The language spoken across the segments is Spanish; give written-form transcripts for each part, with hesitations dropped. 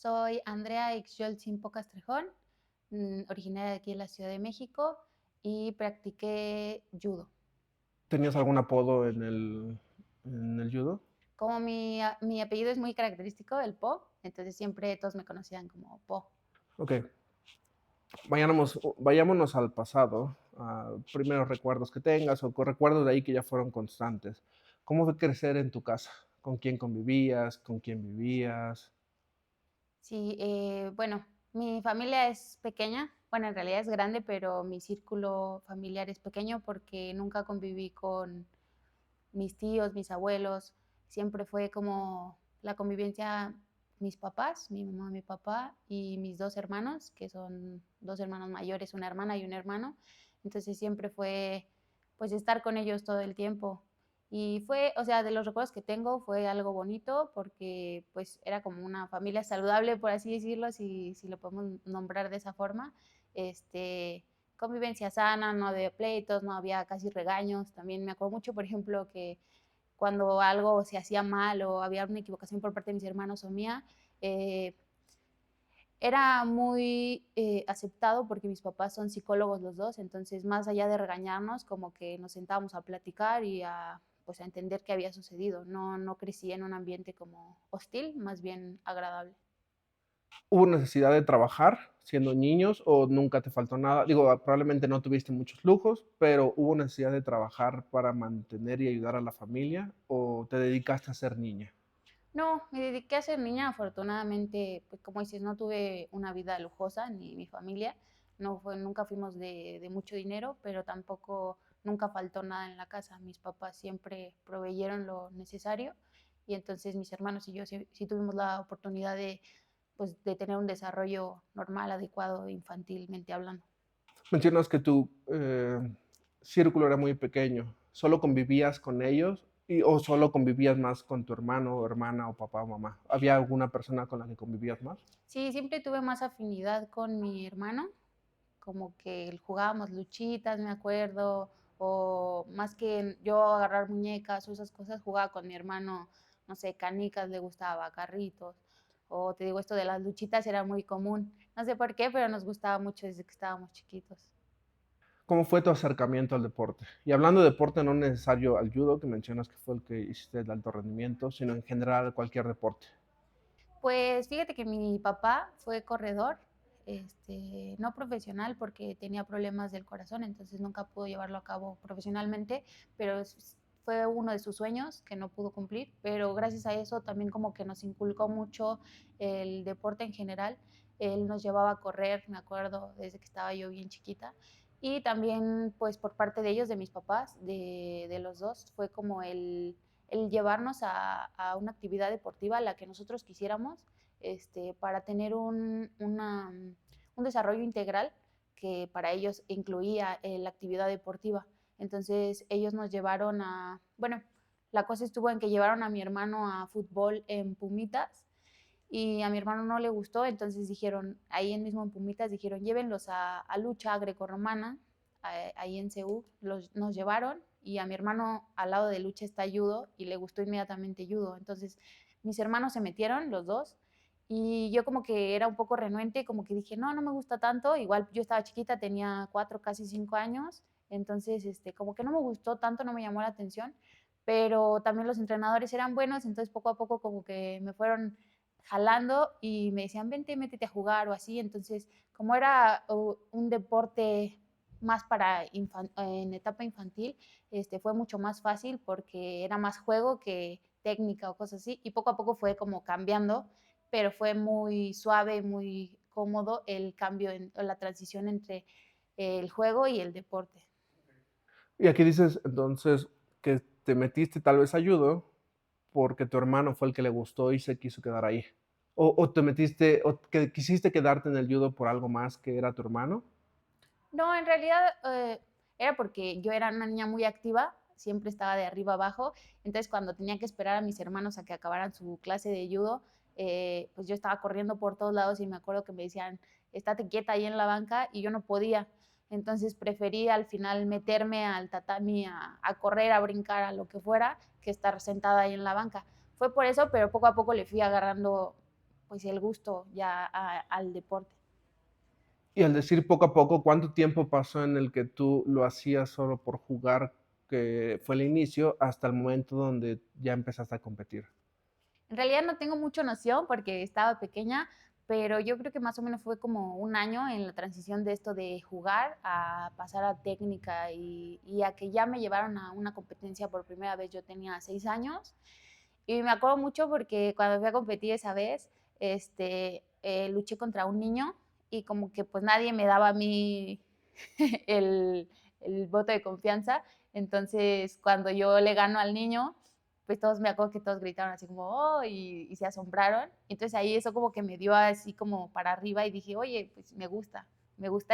Soy Andrea Ixyoltzin Castrejón, originaria de aquí de la Ciudad de México y practiqué judo. ¿Tenías algún apodo en el judo? Como mi apellido es muy característico, el Po, entonces siempre todos me conocían como Po. Ok, vayámonos al pasado, a primeros recuerdos que tengas o recuerdos de ahí que ya fueron constantes. ¿Cómo fue crecer en tu casa? ¿Con quién convivías? ¿Con quién vivías? Sí, bueno, mi familia es pequeña, bueno, en realidad es grande, pero mi círculo familiar es pequeño porque nunca conviví con mis tíos, mis abuelos, siempre fue como la convivencia, mis papás, mi mamá, mi papá y mis dos hermanos, que son dos hermanos mayores, una hermana y un hermano. Entonces siempre fue pues estar con ellos todo el tiempo. Y fue, o sea, de los recuerdos que tengo fue algo bonito porque pues era como una familia saludable, por así decirlo, si lo podemos nombrar de esa forma. Este, convivencia sana, no había pleitos, no había casi regaños. También me acuerdo mucho, por ejemplo, que cuando algo se hacía mal o había una equivocación por parte de mis hermanos o mía, eh, era muy aceptado porque mis papás son psicólogos los dos, entonces más allá de regañarnos, como que nos sentábamos a platicar y pues, a entender qué había sucedido. No, no crecí en un ambiente como hostil, más bien agradable. ¿Hubo necesidad de trabajar siendo niños o nunca te faltó nada? Digo, probablemente no tuviste muchos lujos, pero ¿hubo necesidad de trabajar para mantener y ayudar a la familia o te dedicaste a ser niña? No, me dediqué a ser niña, afortunadamente, pues como dices, no tuve una vida lujosa, ni mi familia, no fue, nunca fuimos de mucho dinero, pero tampoco nunca faltó nada en la casa. Mis papás siempre proveyeron lo necesario y entonces mis hermanos y yo sí tuvimos la oportunidad de, pues, de tener un desarrollo normal, adecuado, infantilmente hablando. Mencionas que tu círculo era muy pequeño. ¿Solo convivías con ellos o solo convivías más con tu hermano o hermana o papá o mamá? ¿Había alguna persona con la que convivías más? Sí, siempre tuve más afinidad con mi hermano, como que jugábamos luchitas, me acuerdo, o más que yo agarrar muñecas o esas cosas, jugaba con mi hermano, no sé, canicas le gustaba, carritos, o te digo, esto de las luchitas era muy común. No sé por qué, pero nos gustaba mucho desde que estábamos chiquitos. ¿Cómo fue tu acercamiento al deporte? Y hablando de deporte, no necesario al judo, que mencionas que fue el que hiciste de alto rendimiento, sino en general cualquier deporte. Pues fíjate que mi papá fue corredor, no profesional porque tenía problemas del corazón, entonces nunca pudo llevarlo a cabo profesionalmente, pero fue uno de sus sueños que no pudo cumplir, pero gracias a eso también como que nos inculcó mucho el deporte en general. Él nos llevaba a correr, me acuerdo, desde que estaba yo bien chiquita. Y también, pues por parte de ellos, de mis papás, de los dos, fue como el llevarnos a una actividad deportiva, la que nosotros quisiéramos, para tener un desarrollo integral que para ellos incluía la actividad deportiva. Entonces ellos nos llevaron bueno, la cosa estuvo en que llevaron a mi hermano a fútbol en Pumitas y a mi hermano no le gustó, entonces dijeron, ahí en mismo en Pumitas, dijeron, llévenlos a lucha grecorromana, ahí en CEU, nos llevaron y a mi hermano al lado de lucha está judo y le gustó inmediatamente judo. Entonces mis hermanos se metieron, los dos, y yo como que era un poco renuente, como que dije, no, no me gusta tanto, igual yo estaba chiquita, tenía 4, casi 5 años, entonces como que no me gustó tanto, no me llamó la atención, pero también los entrenadores eran buenos, entonces poco a poco como que me fueron jalando y me decían, vente, métete a jugar o así. Entonces, como era un deporte más en etapa infantil, fue mucho más fácil porque era más juego que técnica o cosas así. Y poco a poco fue como cambiando, pero fue muy suave, muy cómodo el cambio, la transición entre el juego y el deporte. Y aquí dices entonces que te metiste tal vez a judo porque tu hermano fue el que le gustó y se quiso quedar ahí. O te metiste, o que quisiste quedarte en el judo por algo más que era tu hermano. No, en realidad era porque yo era una niña muy activa, siempre estaba de arriba abajo, entonces cuando tenía que esperar a mis hermanos a que acabaran su clase de judo, pues yo estaba corriendo por todos lados y me acuerdo que me decían, estate quieta ahí en la banca y yo no podía, entonces preferí al final meterme al tatami a correr, a brincar, a lo que fuera, que estar sentada ahí en la banca. Fue por eso, pero poco a poco le fui agarrando pues el gusto ya al deporte. Y al decir poco a poco, ¿cuánto tiempo pasó en el que tú lo hacías solo por jugar, que fue el inicio, hasta el momento donde ya empezaste a competir? En realidad no tengo mucha noción porque estaba pequeña, pero yo creo que más o menos fue como un año en la transición de esto de jugar a pasar a técnica y a que ya me llevaron a una competencia por primera vez. Yo tenía 6 años y me acuerdo mucho porque cuando fui a competir esa vez, luché contra un niño y como que pues nadie me daba a mí el, el voto de confianza. Entonces cuando yo le gano al niño, pues todos me acuerdo que todos gritaron así como, oh, y se asombraron. Entonces ahí eso como que me dio así como para arriba y dije, oye, pues me gusta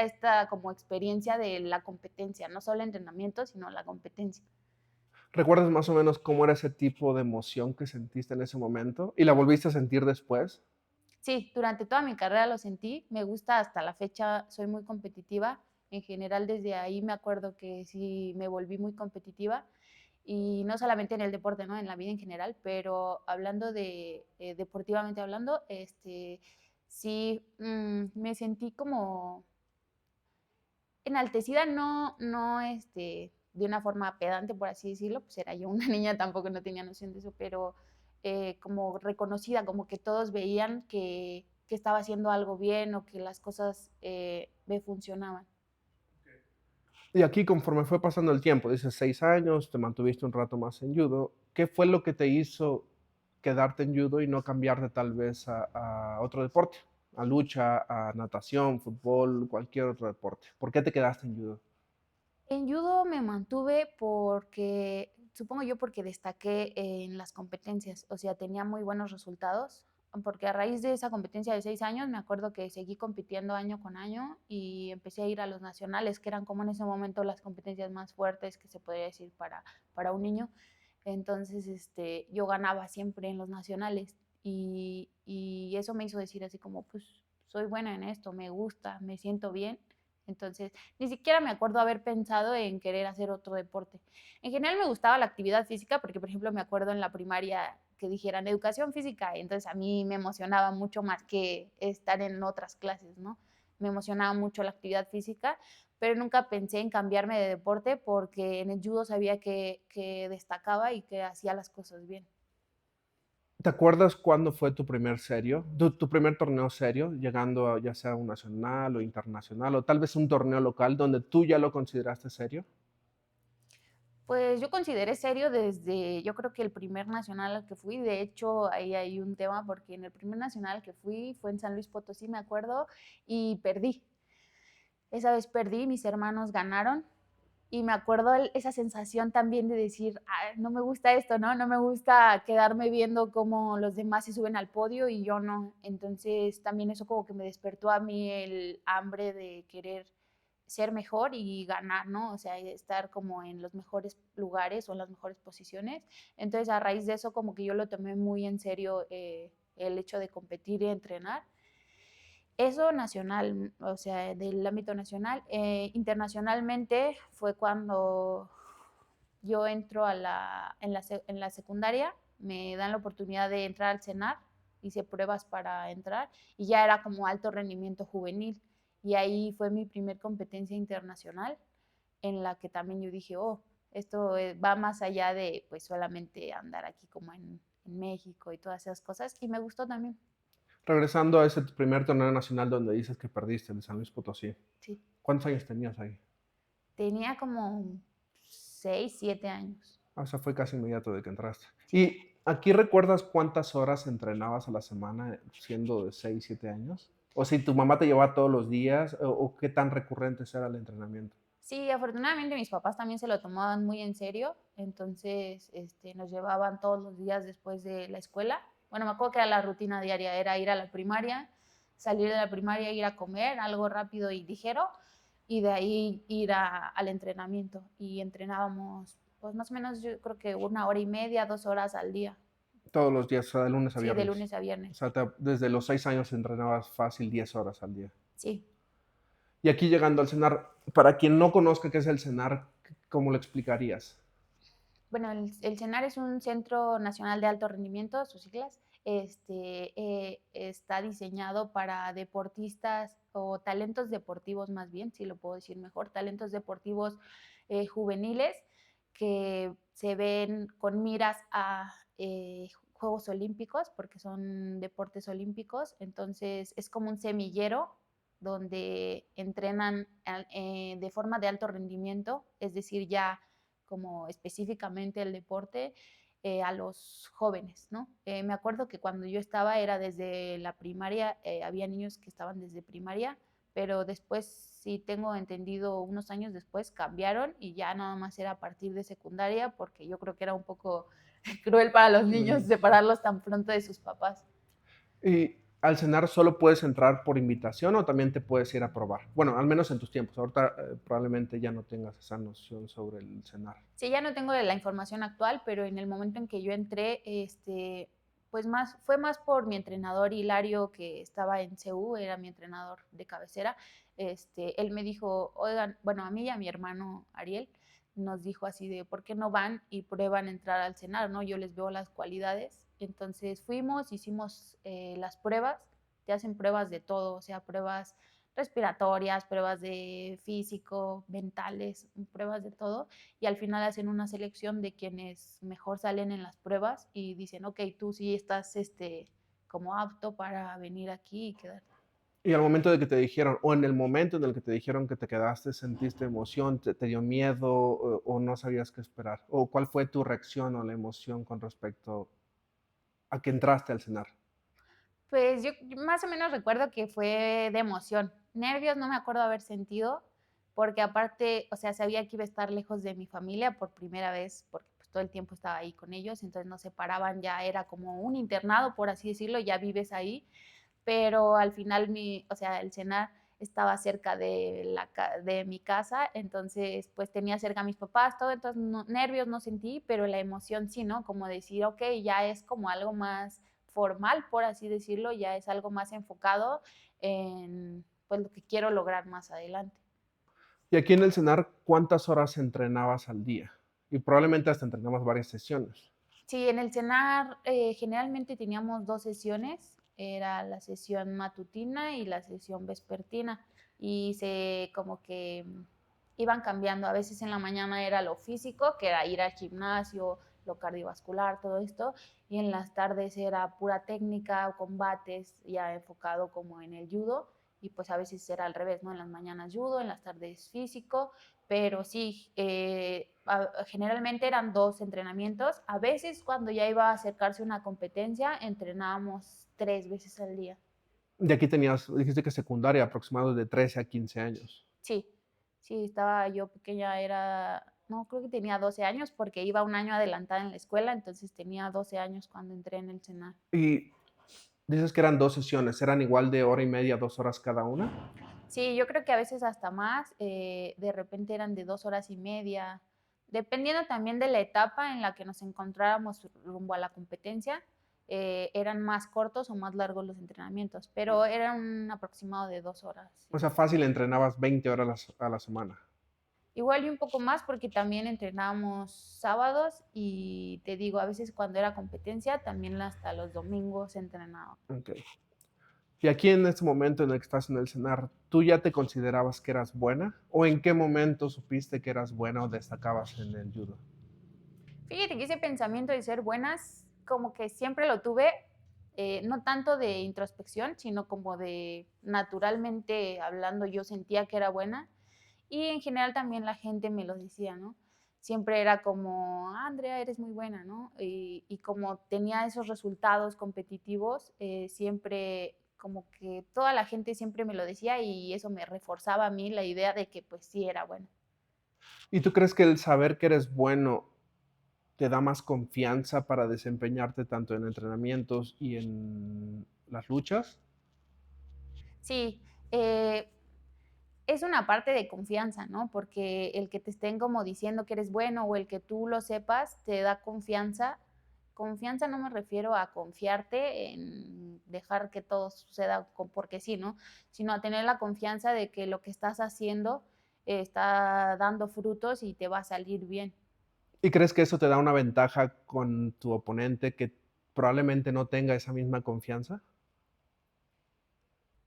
esta como experiencia de la competencia, no solo el entrenamiento, sino la competencia. ¿Recuerdas más o menos cómo era ese tipo de emoción que sentiste en ese momento y la volviste a sentir después? Sí, durante toda mi carrera lo sentí, me gusta hasta la fecha, soy muy competitiva. En general, desde ahí me acuerdo que sí me volví muy competitiva y no solamente en el deporte, ¿no? En la vida en general, pero hablando de deportivamente hablando, sí me sentí como enaltecida, de una forma pedante, por así decirlo, pues era yo una niña, tampoco no tenía noción de eso, pero como reconocida, como que todos veían que estaba haciendo algo bien o que las cosas me funcionaban. Y aquí, conforme fue pasando el tiempo, dices 6 años, te mantuviste un rato más en judo, ¿qué fue lo que te hizo quedarte en judo y no cambiarte tal vez a otro deporte? A lucha, a natación, fútbol, cualquier otro deporte. ¿Por qué te quedaste en judo? En judo me mantuve porque, supongo yo porque destaqué en las competencias, o sea, tenía muy buenos resultados, porque a raíz de esa competencia de 6 años me acuerdo que seguí compitiendo año con año y empecé a ir a los nacionales, que eran como en ese momento las competencias más fuertes que se podría decir para un niño. Entonces, yo ganaba siempre en los nacionales y eso me hizo decir así como, pues soy buena en esto, me gusta, me siento bien. Entonces, ni siquiera me acuerdo haber pensado en querer hacer otro deporte. En general me gustaba la actividad física porque, por ejemplo, me acuerdo en la primaria que dijeran educación física, y entonces a mí me emocionaba mucho más que estar en otras clases, ¿no? Me emocionaba mucho la actividad física, pero nunca pensé en cambiarme de deporte porque en el judo sabía que destacaba y que hacía las cosas bien. ¿Te acuerdas cuándo fue tu primer serio, tu primer torneo serio, llegando a ya sea un nacional o internacional, o tal vez un torneo local donde tú ya lo consideraste serio? Pues yo consideré serio desde, yo creo que el primer nacional al que fui, de hecho ahí hay un tema porque en el primer nacional al que fui fue en San Luis Potosí, me acuerdo, y perdí. Esa vez perdí, mis hermanos ganaron y me acuerdo esa sensación también de decir, "Ay, no me gusta esto, ¿no? No me gusta quedarme viendo cómo los demás se suben al podio y yo no". Entonces también eso como que me despertó a mí el hambre de querer ser mejor y ganar, ¿no? O sea, estar como en los mejores lugares o en las mejores posiciones. Entonces a raíz de eso como que yo lo tomé muy en serio, el hecho de competir y entrenar. Eso nacional, o sea, del ámbito nacional. Internacionalmente fue cuando yo entro en la secundaria, me dan la oportunidad de entrar al CENAR, hice pruebas para entrar y ya era como alto rendimiento juvenil. Y ahí fue mi primer competencia internacional en la que también yo dije, oh, esto va más allá de pues solamente andar aquí como en México y todas esas cosas. Y me gustó también, Regresando a ese primer torneo nacional donde dices que perdiste, el de San Luis Potosí, sí. ¿cuántos años tenías ahí? Tenía como 6, 7 años. O sea, fue casi inmediato de que entraste. Sí. ¿Y aquí recuerdas cuántas horas entrenabas a la semana siendo de 6, 7 años? O si tu mamá te llevaba todos los días, o qué tan recurrente era el entrenamiento. Sí, afortunadamente mis papás también se lo tomaban muy en serio, entonces nos llevaban todos los días después de la escuela. Bueno, me acuerdo que era la rutina diaria, era ir a la primaria, salir de la primaria, ir a comer algo rápido y ligero, y de ahí ir al entrenamiento. Y entrenábamos, pues más o menos yo creo que 1 hora y media, 2 horas al día. Todos los días, o sea, de lunes a Sí, de viernes. lunes a O viernes. sea, desde los 6 años entrenabas fácil 10 horas al día. Sí. Y aquí llegando al CENAR, para quien no conozca qué es el CENAR, ¿cómo lo explicarías? Bueno, el CENAR es un Centro Nacional de Alto Rendimiento, sus siglas. está diseñado para deportistas o talentos deportivos más bien, si lo puedo decir mejor, talentos deportivos juveniles que se ven con miras a Juegos Olímpicos, porque son deportes olímpicos, entonces es como un semillero donde entrenan de forma de alto rendimiento, es decir, ya como específicamente el deporte, a los jóvenes, ¿no? Me acuerdo que cuando yo estaba era desde la primaria, había niños que estaban desde primaria, pero después, sí tengo entendido, unos años después cambiaron y ya nada más era a partir de secundaria, porque yo creo que era un poco cruel para los niños separarlos tan pronto de sus papás. ¿Y al cenar solo puedes entrar por invitación o también te puedes ir a probar? Bueno, al menos en tus tiempos. Ahorita probablemente ya no tengas esa noción sobre el cenar. Sí, ya no tengo la información actual, pero en el momento en que yo entré, pues fue más por mi entrenador Hilario, que estaba en CU, era mi entrenador de cabecera. Él me dijo, oigan, bueno, a mí y a mi hermano Ariel, nos dijo así de, ¿por qué no van y prueban entrar al cenar, no? Yo les veo las cualidades. Entonces fuimos, hicimos las pruebas, te hacen pruebas de todo, o sea, pruebas respiratorias, pruebas de físico, mentales, pruebas de todo, y al final hacen una selección de quienes mejor salen en las pruebas y dicen, ok, tú sí estás como apto para venir aquí y quedarte. Y al momento de que te dijeron, o en el momento en el que te dijeron que te quedaste, ¿sentiste emoción, te dio miedo o no sabías qué esperar? ¿O cuál fue tu reacción o la emoción con respecto a que entraste al cenar? Pues yo más o menos recuerdo que fue de emoción. Nervios no me acuerdo haber sentido, porque aparte, o sea, sabía que iba a estar lejos de mi familia por primera vez, porque pues todo el tiempo estaba ahí con ellos, entonces nos separaban, ya era como un internado, por así decirlo, ya vives ahí, pero al final o sea, el cenar estaba cerca de mi casa, entonces pues tenía cerca a mis papás, todo, entonces nervios no sentí, pero la emoción sí, ¿no? Como decir, ok, ya es como algo más formal, por así decirlo, ya es algo más enfocado en pues lo que quiero lograr más adelante. Y aquí en el cenar, ¿cuántas horas entrenabas al día? Y probablemente hasta entrenabas varias sesiones. Sí, en el cenar generalmente teníamos dos sesiones, era la sesión matutina y la sesión vespertina, y se como que iban cambiando, a veces en la mañana era lo físico, que era ir al gimnasio, lo cardiovascular, todo esto, y en las tardes era pura técnica, combates, ya enfocado como en el judo, y pues a veces era al revés, ¿no? En las mañanas judo, en las tardes físico, pero sí, generalmente eran dos entrenamientos. A veces cuando ya iba a acercarse una competencia, entrenábamos 3 veces al día. Y aquí tenías, dijiste que secundaria, aproximadamente de 13 a 15 años. Sí, sí, estaba yo pequeña, no, creo que tenía 12 años porque iba un año adelantada en la escuela, entonces tenía 12 años cuando entré en el Senar. Y dices que eran 2 sesiones, ¿eran igual de hora y media, 2 horas cada una? Sí, yo creo que a veces hasta más, de repente eran de 2 horas y media, dependiendo también de la etapa en la que nos encontráramos rumbo a la competencia, eran más cortos o más largos los entrenamientos, pero era un aproximado de 2 horas. O Sí. sea, fácil entrenabas 20 horas a la semana. Igual y un poco más porque también entrenábamos sábados y te digo, a veces cuando era competencia, también hasta los domingos entrenaba. Okey. Y aquí en este momento en el que estás en el cenar, ¿tú ya te considerabas que eras buena? ¿O en qué momento supiste que eras buena o destacabas en el judo? Fíjate que ese pensamiento de ser buenas, como que siempre lo tuve, no tanto de introspección, sino como de naturalmente hablando, yo sentía que era buena y en general también la gente me lo decía, ¿no? Siempre era como, "Ah, Andrea, eres muy buena, ¿no?" Y como tenía esos resultados competitivos, siempre como que toda la gente siempre me lo decía y eso me reforzaba a mí la idea de que pues sí era buena. ¿Y tú crees que el saber que eres bueno te da más confianza para desempeñarte tanto en entrenamientos y en las luchas? Sí, eh, es una parte de confianza, ¿no? Porque el que te estén como diciendo que eres bueno o el que tú lo sepas te da confianza. Confianza no me refiero a confiarte en dejar que todo suceda porque sí, ¿no? Sino a tener la confianza de que lo que estás haciendo está dando frutos y te va a salir bien. ¿Y crees que eso te da una ventaja con tu oponente que probablemente no tenga esa misma confianza.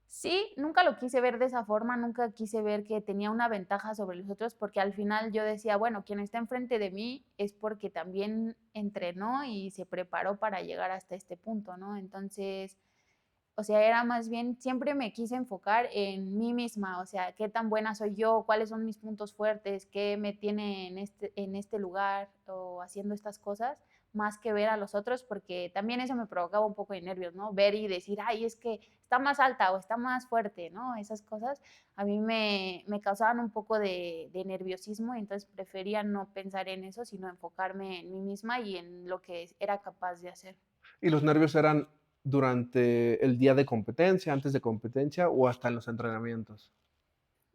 Sí, nunca lo quise ver de esa forma, nunca quise ver que tenía una ventaja sobre los otros, porque al final yo decía, bueno, quien está enfrente de mí es porque también entrenó y se preparó para llegar hasta este punto, ¿no? Entonces, o sea, era más bien, siempre me quise enfocar en mí misma, o sea, qué tan buena soy yo, cuáles son mis puntos fuertes, qué me tiene en este lugar o haciendo estas cosas, más que ver a los otros, porque también eso me provocaba un poco de nervios, ¿no? Ver y decir, ay, es que está más alta o está más fuerte, ¿no? Esas cosas a mí me causaban un poco de nerviosismo, entonces prefería no pensar en eso, sino enfocarme en mí misma y en lo que era capaz de hacer. ¿Y los nervios eran durante el día de competencia, antes de competencia o hasta en los entrenamientos?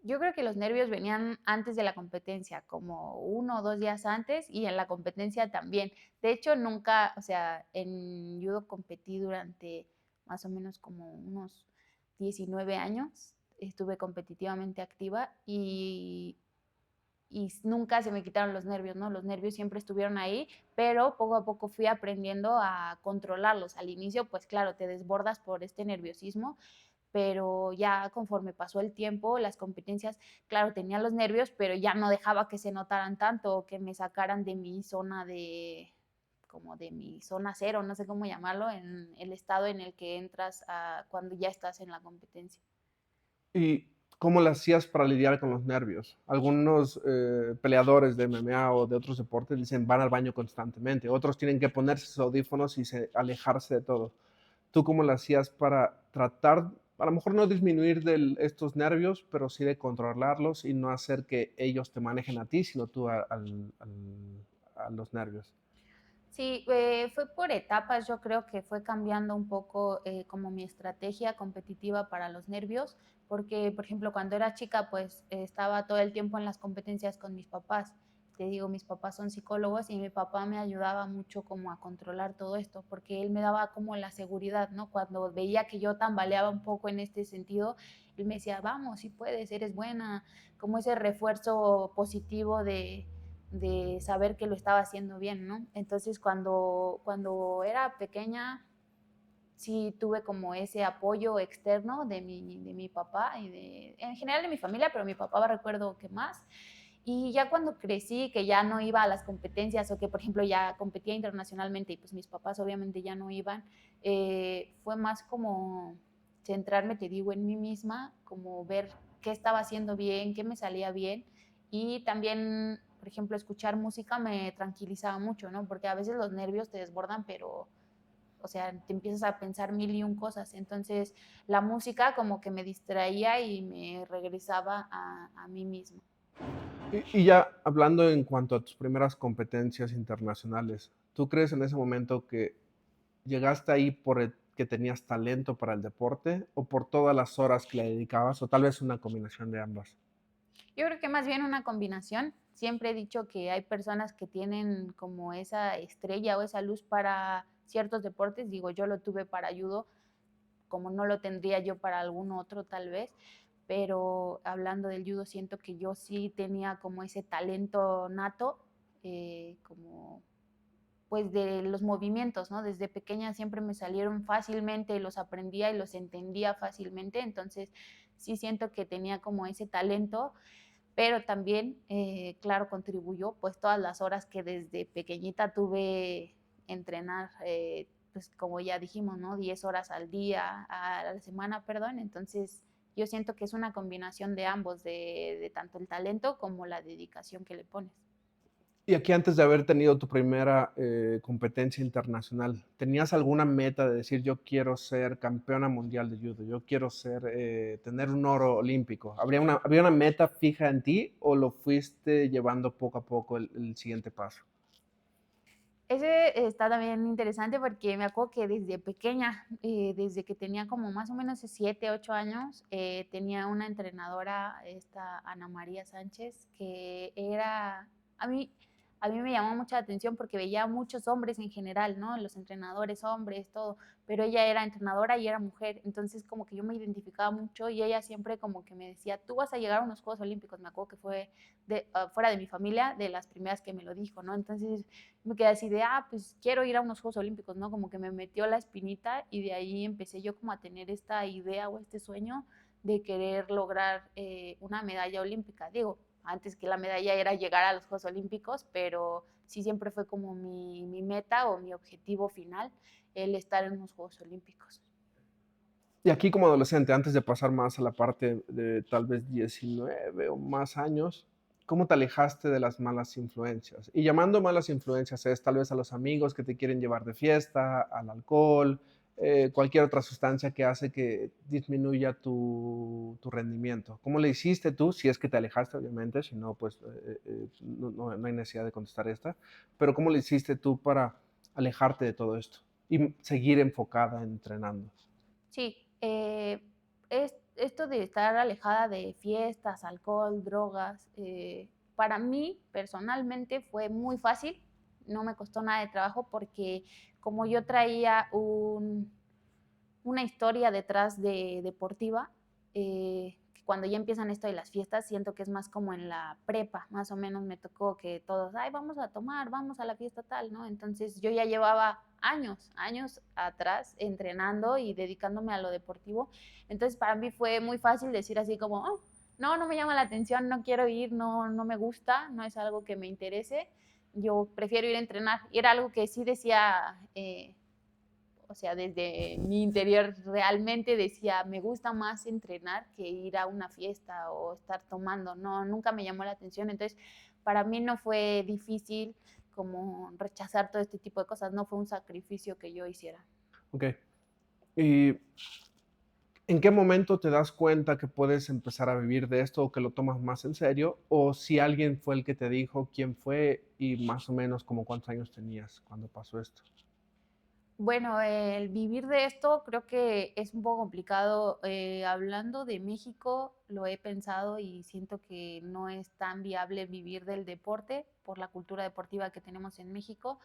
Yo creo que los nervios venían antes de la competencia, como 1 o 2 días antes, y en la competencia también. De hecho, nunca, o sea, en judo competí durante más o menos como unos 19 años. Estuve competitivamente activa y nunca se me quitaron los nervios, ¿no? Los nervios siempre estuvieron ahí, pero poco a poco fui aprendiendo a controlarlos. Al inicio, pues claro, te desbordas por este nerviosismo, pero ya conforme pasó el tiempo, las competencias, claro, tenía los nervios, pero ya no dejaba que se notaran tanto o que me sacaran de mi zona como de mi zona cero, no sé cómo llamarlo, en el estado en el que entras cuando ya estás en la competencia. ¿Y cómo le hacías para lidiar con los nervios? Algunos peleadores de MMA o de otros deportes dicen van al baño constantemente, otros tienen que ponerse sus audífonos y alejarse de todo. ¿Tú cómo le hacías para tratar, a lo mejor no disminuir estos nervios, pero sí de controlarlos y no hacer que ellos te manejen a ti, sino tú a los nervios? Sí, fue por etapas, yo creo que fue cambiando un poco como mi estrategia competitiva para los nervios, porque, por ejemplo, cuando era chica, pues estaba todo el tiempo en las competencias con mis papás. Te digo, mis papás son psicólogos y mi papá me ayudaba mucho como a controlar todo esto, porque él me daba como la seguridad, ¿no? Cuando veía que yo tambaleaba un poco en este sentido, él me decía, vamos, si puedes, eres buena, como ese refuerzo positivo de saber que lo estaba haciendo bien, ¿no? Entonces, cuando era pequeña, sí tuve como ese apoyo externo de mi papá y en general de mi familia, pero mi papá recuerdo que más. Y ya cuando crecí, que ya no iba a las competencias o que, por ejemplo, ya competía internacionalmente y pues mis papás obviamente ya no iban, fue más como centrarme, te digo, en mí misma, como ver qué estaba haciendo bien, qué me salía bien y también, por ejemplo, escuchar música me tranquilizaba mucho, ¿no? Porque a veces los nervios te desbordan, pero o sea, te empiezas a pensar mil y un cosas. Entonces, la música como que me distraía y me regresaba a mí misma. Y ya hablando en cuanto a tus primeras competencias internacionales, ¿tú crees en ese momento que llegaste ahí que tenías talento para el deporte o por todas las horas que le dedicabas o tal vez una combinación de ambas? Yo creo que más bien una combinación. Siempre he dicho que hay personas que tienen como esa estrella o esa luz para ciertos deportes. Digo, yo lo tuve para judo, como no lo tendría yo para algún otro tal vez, pero hablando del judo siento que yo sí tenía como ese talento nato, como pues de los movimientos, ¿no? Desde pequeña siempre me salieron fácilmente, los aprendía y los entendía fácilmente, entonces sí siento que tenía como ese talento, pero también, claro, contribuyó pues todas las horas que desde pequeñita tuve entrenar, pues como ya dijimos, ¿no? 10 horas al día, a la semana, perdón, entonces yo siento que es una combinación de ambos, de tanto el talento como la dedicación que le pones. Y aquí antes de haber tenido tu primera competencia internacional, ¿tenías alguna meta de decir yo quiero ser campeona mundial de judo, yo quiero tener un oro olímpico? ¿Había una meta fija en ti o lo fuiste llevando poco a poco el siguiente paso? Ese está también interesante porque me acuerdo que desde pequeña, desde que tenía como más o menos 7, 8 años, tenía una entrenadora, esta Ana María Sánchez, que era, a mí a mí me llamó mucha atención porque veía muchos hombres en general, ¿no? Los entrenadores hombres, todo, pero ella era entrenadora y era mujer, entonces como que yo me identificaba mucho y ella siempre como que me decía, tú vas a llegar a unos Juegos Olímpicos, me acuerdo que fue fuera de mi familia, de las primeras que me lo dijo, ¿no? Entonces me quedé así de, pues quiero ir a unos Juegos Olímpicos, ¿no? Como que me metió la espinita y de ahí empecé yo como a tener esta idea o este sueño de querer lograr una medalla olímpica. Digo, antes que la medalla era llegar a los Juegos Olímpicos, pero sí siempre fue como mi meta o mi objetivo final, el estar en los Juegos Olímpicos. Y aquí como adolescente, antes de pasar más a la parte de tal vez 19 o más años, ¿cómo te alejaste de las malas influencias? Y llamando malas influencias es tal vez a los amigos que te quieren llevar de fiesta, al alcohol, cualquier otra sustancia que hace que disminuya tu rendimiento. ¿Cómo le hiciste tú? Si es que te alejaste, obviamente, si no, pues no hay necesidad de contestar esta, pero ¿cómo le hiciste tú para alejarte de todo esto y seguir enfocada entrenando? Sí, esto de estar alejada de fiestas, alcohol, drogas, para mí personalmente fue muy fácil, no me costó nada de trabajo porque como yo traía una historia detrás de deportiva, que cuando ya empiezan esto de las fiestas, siento que es más como en la prepa, más o menos me tocó que todos, ay, vamos a tomar, vamos a la fiesta tal, ¿no? Entonces yo ya llevaba años atrás entrenando y dedicándome a lo deportivo, entonces para mí fue muy fácil decir así como, no, no me llama la atención, no quiero ir, no, no me gusta, no es algo que me interese, yo prefiero ir a entrenar. Y era algo que sí decía, o sea, desde mi interior realmente decía, me gusta más entrenar que ir a una fiesta o estar tomando. No, nunca me llamó la atención. Entonces, para mí no fue difícil como rechazar todo este tipo de cosas. No fue un sacrificio que yo hiciera. Ok. ¿Y en qué momento te das cuenta que puedes empezar a vivir de esto o que lo tomas más en serio? O si alguien fue el que te dijo, quién fue y más o menos como cuántos años tenías cuando pasó esto. Bueno, el vivir de esto creo que es un poco complicado. Hablando de México, lo he pensado y siento que no es tan viable vivir del deporte por la cultura deportiva que tenemos en México,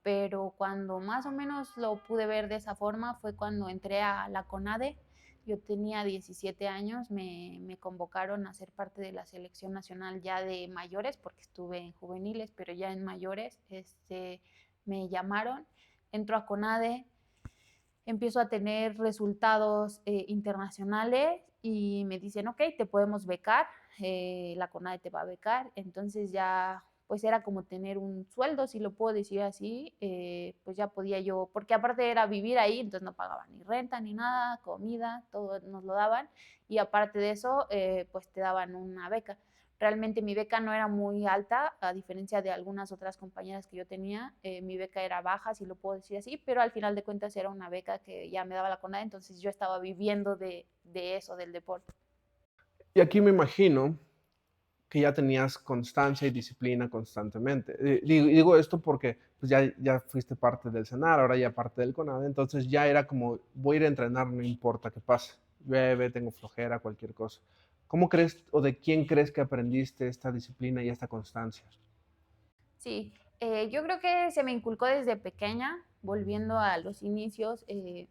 pero cuando más o menos lo pude ver de esa forma fue cuando entré a la CONADE. Yo tenía 17 años, me convocaron a ser parte de la selección nacional ya de mayores, porque estuve en juveniles, pero ya en mayores, me llamaron, entro a CONADE, empiezo a tener resultados internacionales y me dicen, ok, te podemos becar, la CONADE te va a becar, entonces ya pues era como tener un sueldo, si lo puedo decir así, pues ya podía yo, porque aparte era vivir ahí, entonces no pagaba ni renta ni nada, comida, todo nos lo daban, y aparte de eso, pues te daban una beca. Realmente mi beca no era muy alta, a diferencia de algunas otras compañeras que yo tenía. Mi beca era baja, si lo puedo decir así, pero al final de cuentas era una beca que ya me daba la CONADE, entonces yo estaba viviendo de eso, del deporte. Y aquí me imagino que ya tenías constancia y disciplina constantemente. Digo esto porque pues ya fuiste parte del CENAR, ahora ya parte del CONADE, entonces ya era como, voy a ir a entrenar, no importa qué pase, llueve, tengo flojera, cualquier cosa. ¿Cómo crees o de quién crees que aprendiste esta disciplina y esta constancia? Sí, yo creo que se me inculcó desde pequeña, volviendo a los inicios,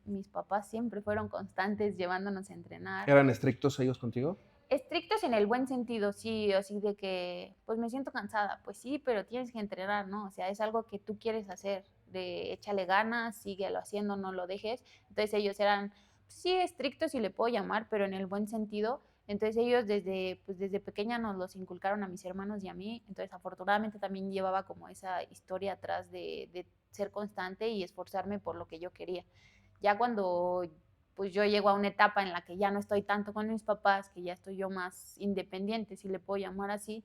mis papás siempre fueron constantes llevándonos a entrenar. ¿Eran estrictos ellos contigo? Estrictos en el buen sentido, sí, así de que, pues me siento cansada, pues sí, pero tienes que entrenar, ¿no? O sea, es algo que tú quieres hacer, de échale ganas, síguelo haciendo, no lo dejes. Entonces ellos eran, sí, estrictos, si le puedo llamar, pero en el buen sentido. Entonces ellos desde pequeña nos los inculcaron a mis hermanos y a mí. Entonces afortunadamente también llevaba como esa historia atrás de ser constante y esforzarme por lo que yo quería. Ya cuando pues yo llego a una etapa en la que ya no estoy tanto con mis papás, que ya estoy yo más independiente, si le puedo llamar así,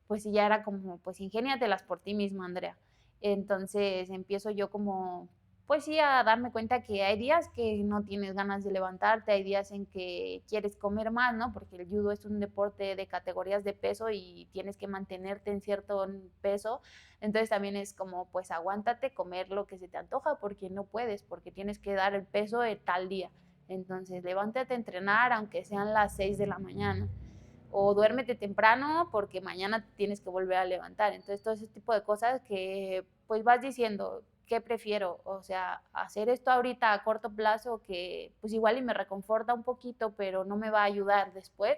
pues sí, ya era como, pues ingéniatelas por ti misma, Andrea. Entonces empiezo yo como, pues sí, a darme cuenta que hay días que no tienes ganas de levantarte, hay días en que quieres comer más, ¿no? Porque el judo es un deporte de categorías de peso y tienes que mantenerte en cierto peso. Entonces también es como, pues aguántate, comer lo que se te antoja porque no puedes, porque tienes que dar el peso de tal día. Entonces, levántate a entrenar aunque sean las 6 de la mañana. o duérmete temprano porque mañana te tienes que volver a levantar. Entonces, todo ese tipo de cosas que pues vas diciendo, ¿qué prefiero? O sea, hacer esto ahorita a corto plazo que pues igual y me reconforta un poquito, pero no me va a ayudar después,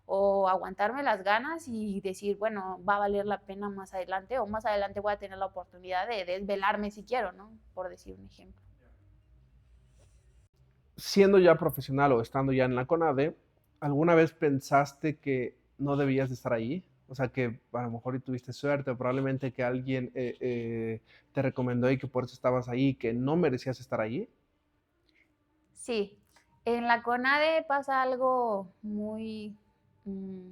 o aguantarme las ganas y decir, bueno, va a valer la pena más adelante, o más adelante voy a tener la oportunidad de desvelarme si quiero, ¿no? Por decir un ejemplo. Siendo ya profesional o estando ya en la CONADE, ¿alguna vez pensaste que no debías de estar ahí? O sea, que a lo mejor y tuviste suerte, o probablemente que alguien te recomendó y que por eso estabas ahí, que no merecías estar ahí. Sí, en la CONADE pasa algo muy mm,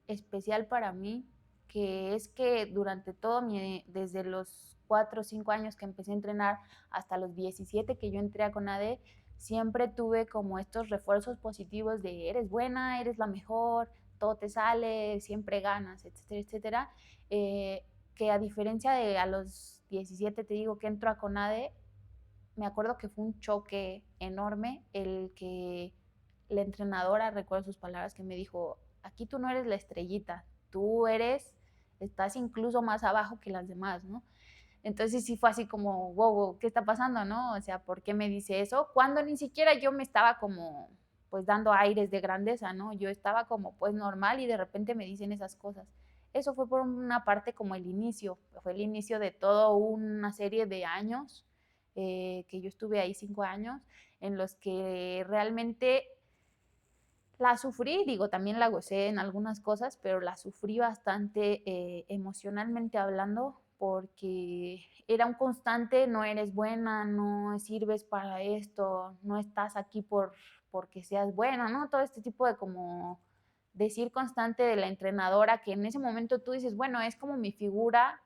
especial para mí, que es que durante todo desde los 4 o 5 años que empecé a entrenar hasta los 17 que yo entré a CONADE, siempre tuve como estos refuerzos positivos de eres buena, eres la mejor, todo te sale, siempre ganas, etcétera, etcétera. Eh, que a diferencia de a los 17 te digo que entro a CONADE, me acuerdo que fue un choque enorme el que la entrenadora, recuerdo sus palabras, que me dijo, aquí tú no eres la estrellita, tú eres, estás incluso más abajo que las demás, ¿no? Entonces sí fue así como, wow, wow, ¿qué está pasando, no? O sea, ¿por qué me dice eso? Cuando ni siquiera yo me estaba como, pues dando aires de grandeza, ¿no? Yo estaba como, pues normal y de repente me dicen esas cosas. Eso fue por una parte como el inicio, fue el inicio de toda una serie de años, que yo estuve ahí 5 años, en los que realmente la sufrí, digo, también la gocé en algunas cosas, pero la sufrí bastante emocionalmente hablando, porque era un constante, no eres buena, no sirves para esto, no estás aquí porque seas buena, ¿no? Todo este tipo de como decir constante de la entrenadora, que en ese momento tú dices, bueno, es como mi figura,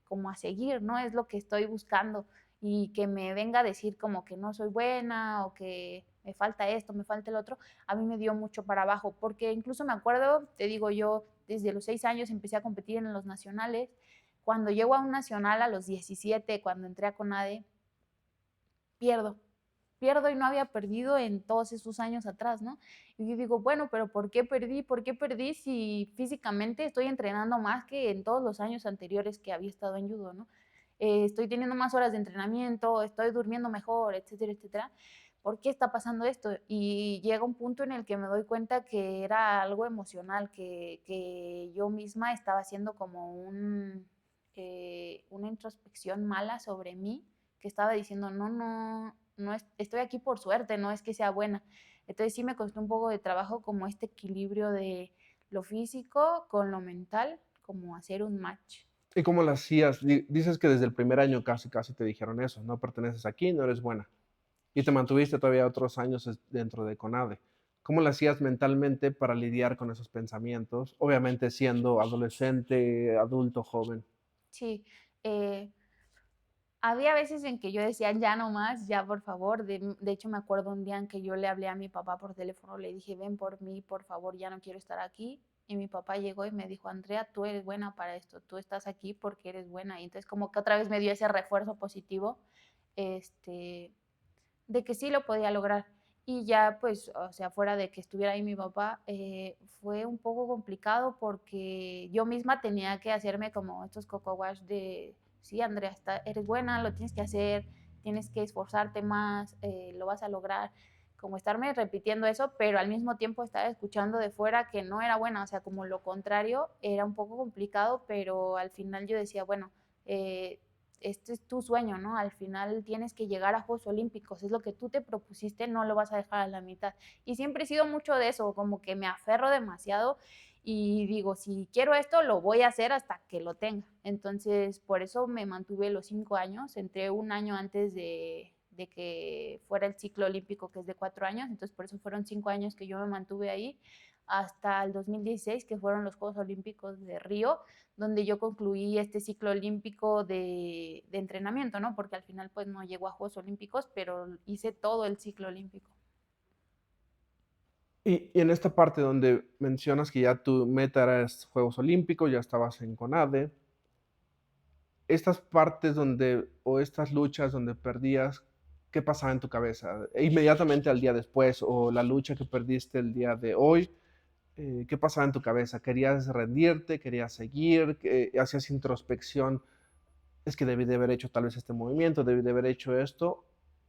como a seguir, ¿no? Es lo que estoy buscando, y que me venga a decir como que no soy buena o que me falta esto, me falta el otro, a mí me dio mucho para abajo, porque incluso me acuerdo, te digo, yo desde los 6 años empecé a competir en los nacionales. Cuando llego a un nacional a los 17, cuando entré a CONADE, pierdo, pierdo y no había perdido en todos esos años atrás, ¿no? Y yo digo, bueno, pero ¿por qué perdí? ¿Por qué perdí si físicamente estoy entrenando más que en todos los años anteriores que había estado en judo, ¿no? Estoy teniendo más horas de entrenamiento, estoy durmiendo mejor, etcétera, etcétera. ¿Por qué está pasando esto? Y llega un punto en el que me doy cuenta que era algo emocional, que yo misma estaba haciendo como una introspección mala sobre mí, que estaba diciendo, no, no, no estoy aquí por suerte, no es que sea buena. Entonces sí me costó un poco de trabajo como este equilibrio de lo físico con lo mental, como hacer un match. ¿Y cómo lo hacías? Dices que desde el primer año casi, casi te dijeron eso, no perteneces aquí, no eres buena. Y te mantuviste todavía otros años dentro de CONADE. ¿Cómo lo hacías mentalmente para lidiar con esos pensamientos? Obviamente siendo adolescente, adulto, joven. Sí, eh, había veces en que yo decía, ya no más, ya por favor. De hecho, me acuerdo un día en que yo le hablé a mi papá por teléfono, le dije, ven por mí, por favor, ya no quiero estar aquí. Y mi papá llegó y me dijo, Andrea, tú eres buena para esto, tú estás aquí porque eres buena. Y entonces como que otra vez me dio ese refuerzo positivo, este, de que sí lo podía lograr. Y ya, pues, o sea, fuera de que estuviera ahí mi papá, fue un poco complicado porque yo misma tenía que hacerme como estos coco wash de, sí, Andrea, eres buena, lo tienes que hacer, tienes que esforzarte más, lo vas a lograr. Como estarme repitiendo eso, pero al mismo tiempo estar escuchando de fuera que no era buena, o sea, como lo contrario, era un poco complicado, pero al final yo decía, bueno, este es tu sueño, ¿no? Al final tienes que llegar a Juegos Olímpicos, es lo que tú te propusiste, no lo vas a dejar a la mitad. Y siempre he sido mucho de eso, como que me aferro demasiado y digo, si quiero esto, lo voy a hacer hasta que lo tenga. Entonces, por eso me mantuve los 5 años, entré un año antes de que fuera el ciclo olímpico, que es de 4 años, entonces por eso fueron 5 años que yo me mantuve ahí hasta el 2016, que fueron los Juegos Olímpicos de Río, donde yo concluí este ciclo olímpico de entrenamiento, ¿no? Porque al final pues no llegó a Juegos Olímpicos, pero hice todo el ciclo olímpico. Y en esta parte donde mencionas que ya tu meta era Juegos Olímpicos, ya estabas en CONADE, estas partes donde, o estas luchas donde perdías, ¿qué pasaba en tu cabeza? Inmediatamente al día después, o la lucha que perdiste el día de hoy, ¿Qué pasaba en tu cabeza? ¿Querías rendirte? ¿Querías seguir? ¿Hacías introspección? Es que debí de haber hecho tal vez este movimiento, debí de haber hecho esto,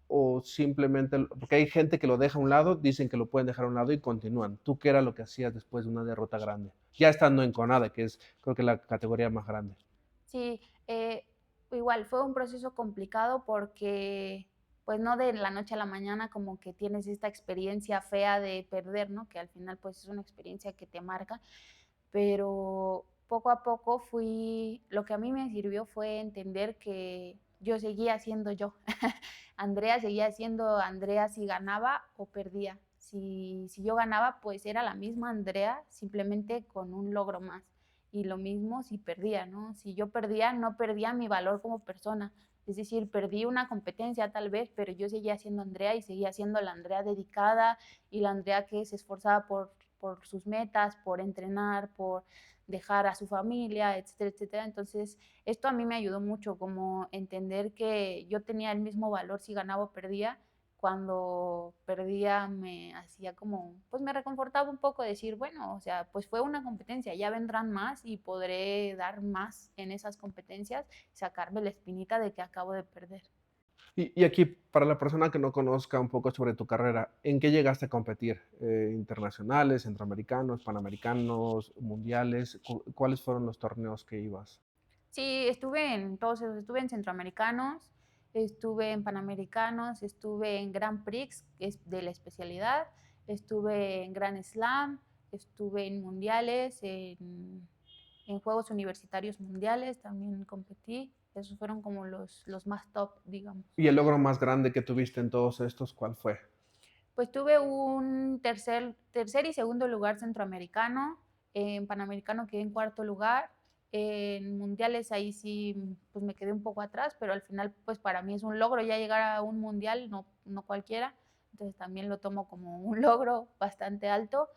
o simplemente, porque hay gente que lo deja a un lado, dicen que lo pueden dejar a un lado y continúan. ¿Tú qué era lo que hacías después de una derrota grande? Ya estando en CONADE, que es creo que la categoría más grande. Sí, igual fue un proceso complicado porque pues no de la noche a la mañana como que tienes esta experiencia fea de perder, ¿no? Que al final pues es una experiencia que te marca, pero poco a poco lo que a mí me sirvió fue entender que yo seguía siendo yo. Andrea seguía siendo Andrea si ganaba o perdía. Si yo ganaba, pues era la misma Andrea, simplemente con un logro más. Y lo mismo si perdía, ¿no? Si yo perdía, no perdía mi valor como persona. Es decir, perdí una competencia tal vez, pero yo seguía siendo Andrea y seguía siendo la Andrea dedicada y la Andrea que se esforzaba por sus metas, por entrenar, por dejar a su familia, etcétera, etcétera. Entonces, esto a mí me ayudó mucho, como entender que yo tenía el mismo valor si ganaba o perdía. Cuando perdía me hacía como, pues me reconfortaba un poco decir, bueno, o sea, pues fue una competencia, ya vendrán más y podré dar más en esas competencias, sacarme la espinita de que acabo de perder. Y aquí, para la persona que no conozca un poco sobre tu carrera, ¿en qué llegaste a competir? ¿Internacionales, centroamericanos, panamericanos, mundiales? ¿Cuáles fueron los torneos que ibas? Sí, estuve en todos esos, estuve en centroamericanos, estuve en panamericanos, estuve en Grand Prix, que es de la especialidad, estuve en Grand Slam, estuve en mundiales, en Juegos Universitarios Mundiales también competí. Esos fueron como los más top, digamos. ¿Y el logro más grande que tuviste en todos estos, cuál fue? Pues tuve un tercer y segundo lugar centroamericano, en Panamericano quedé en cuarto lugar, en mundiales ahí sí pues me quedé un poco atrás, pero al final pues para mí es un logro ya llegar a un mundial, no cualquiera, entonces también lo tomo como un logro bastante alto.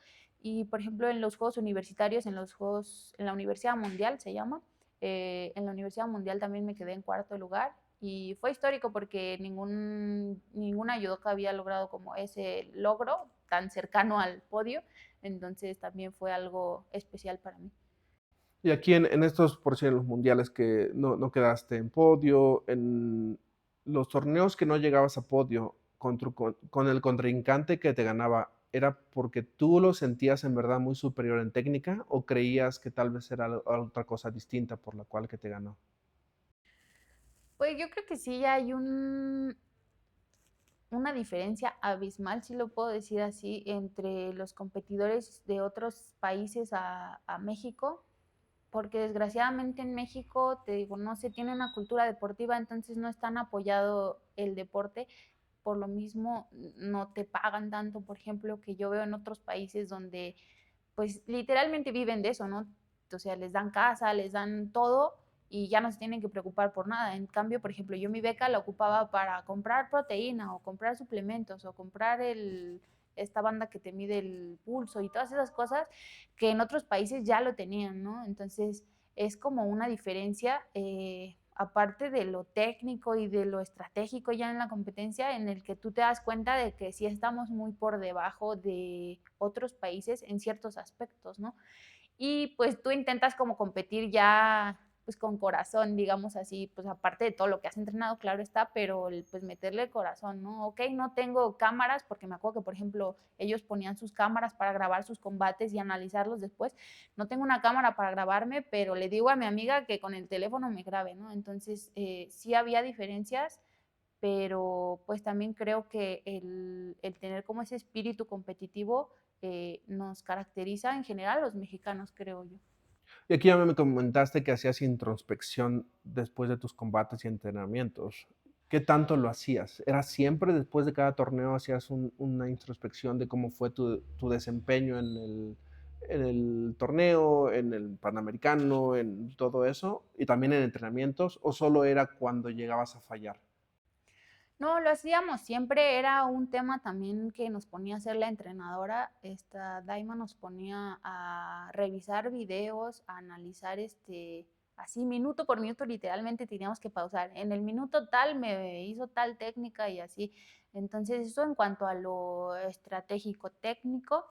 Y por ejemplo en los Juegos Universitarios, en la Universidad Mundial se llama, en la Universidad Mundial también me quedé en cuarto lugar y fue histórico porque ninguna judoka había logrado como ese logro tan cercano al podio, entonces también fue algo especial para mí. Y aquí en estos, por decir, en los mundiales que no quedaste en podio, en los torneos que no llegabas a podio con el contrincante que te ganaba, ¿era porque tú lo sentías en verdad muy superior en técnica o creías que tal vez era otra cosa distinta por la cual que te ganó? Pues yo creo que sí hay una diferencia abismal, si lo puedo decir así, entre los competidores de otros países a México, porque desgraciadamente en México, te digo, no se tiene una cultura deportiva, entonces no es tan apoyado el deporte, por lo mismo no te pagan tanto, por ejemplo, que yo veo en otros países donde pues literalmente viven de eso, ¿no? O sea, les dan casa, les dan todo y ya no se tienen que preocupar por nada. En cambio, por ejemplo, yo mi beca la ocupaba para comprar proteína o comprar suplementos o comprar esta banda que te mide el pulso y todas esas cosas que en otros países ya lo tenían, ¿no? Entonces es como una diferencia, aparte de lo técnico y de lo estratégico ya en la competencia, en el que tú te das cuenta de que sí estamos muy por debajo de otros países en ciertos aspectos, ¿no? Y pues tú intentas como competir ya pues con corazón, digamos así, pues aparte de todo lo que has entrenado, claro está, pero pues meterle el corazón, ¿no? Ok, no tengo cámaras, porque me acuerdo que, por ejemplo, ellos ponían sus cámaras para grabar sus combates y analizarlos después. No tengo una cámara para grabarme, pero le digo a mi amiga que con el teléfono me grabe, ¿no? Entonces, sí había diferencias, pero pues también creo que el tener como ese espíritu competitivo nos caracteriza en general a los mexicanos, creo yo. Y aquí ya me comentaste que hacías introspección después de tus combates y entrenamientos. ¿Qué tanto lo hacías? ¿Era siempre después de cada torneo hacías una introspección de cómo fue tu desempeño en el torneo, en el Panamericano, en todo eso? ¿Y también en entrenamientos? ¿O solo era cuando llegabas a fallar? No, lo hacíamos siempre, era un tema también que nos ponía a hacer la entrenadora, esta Daima nos ponía a revisar videos, a analizar así minuto por minuto, literalmente teníamos que pausar. En el minuto tal me hizo tal técnica y así. Entonces, eso en cuanto a lo estratégico técnico.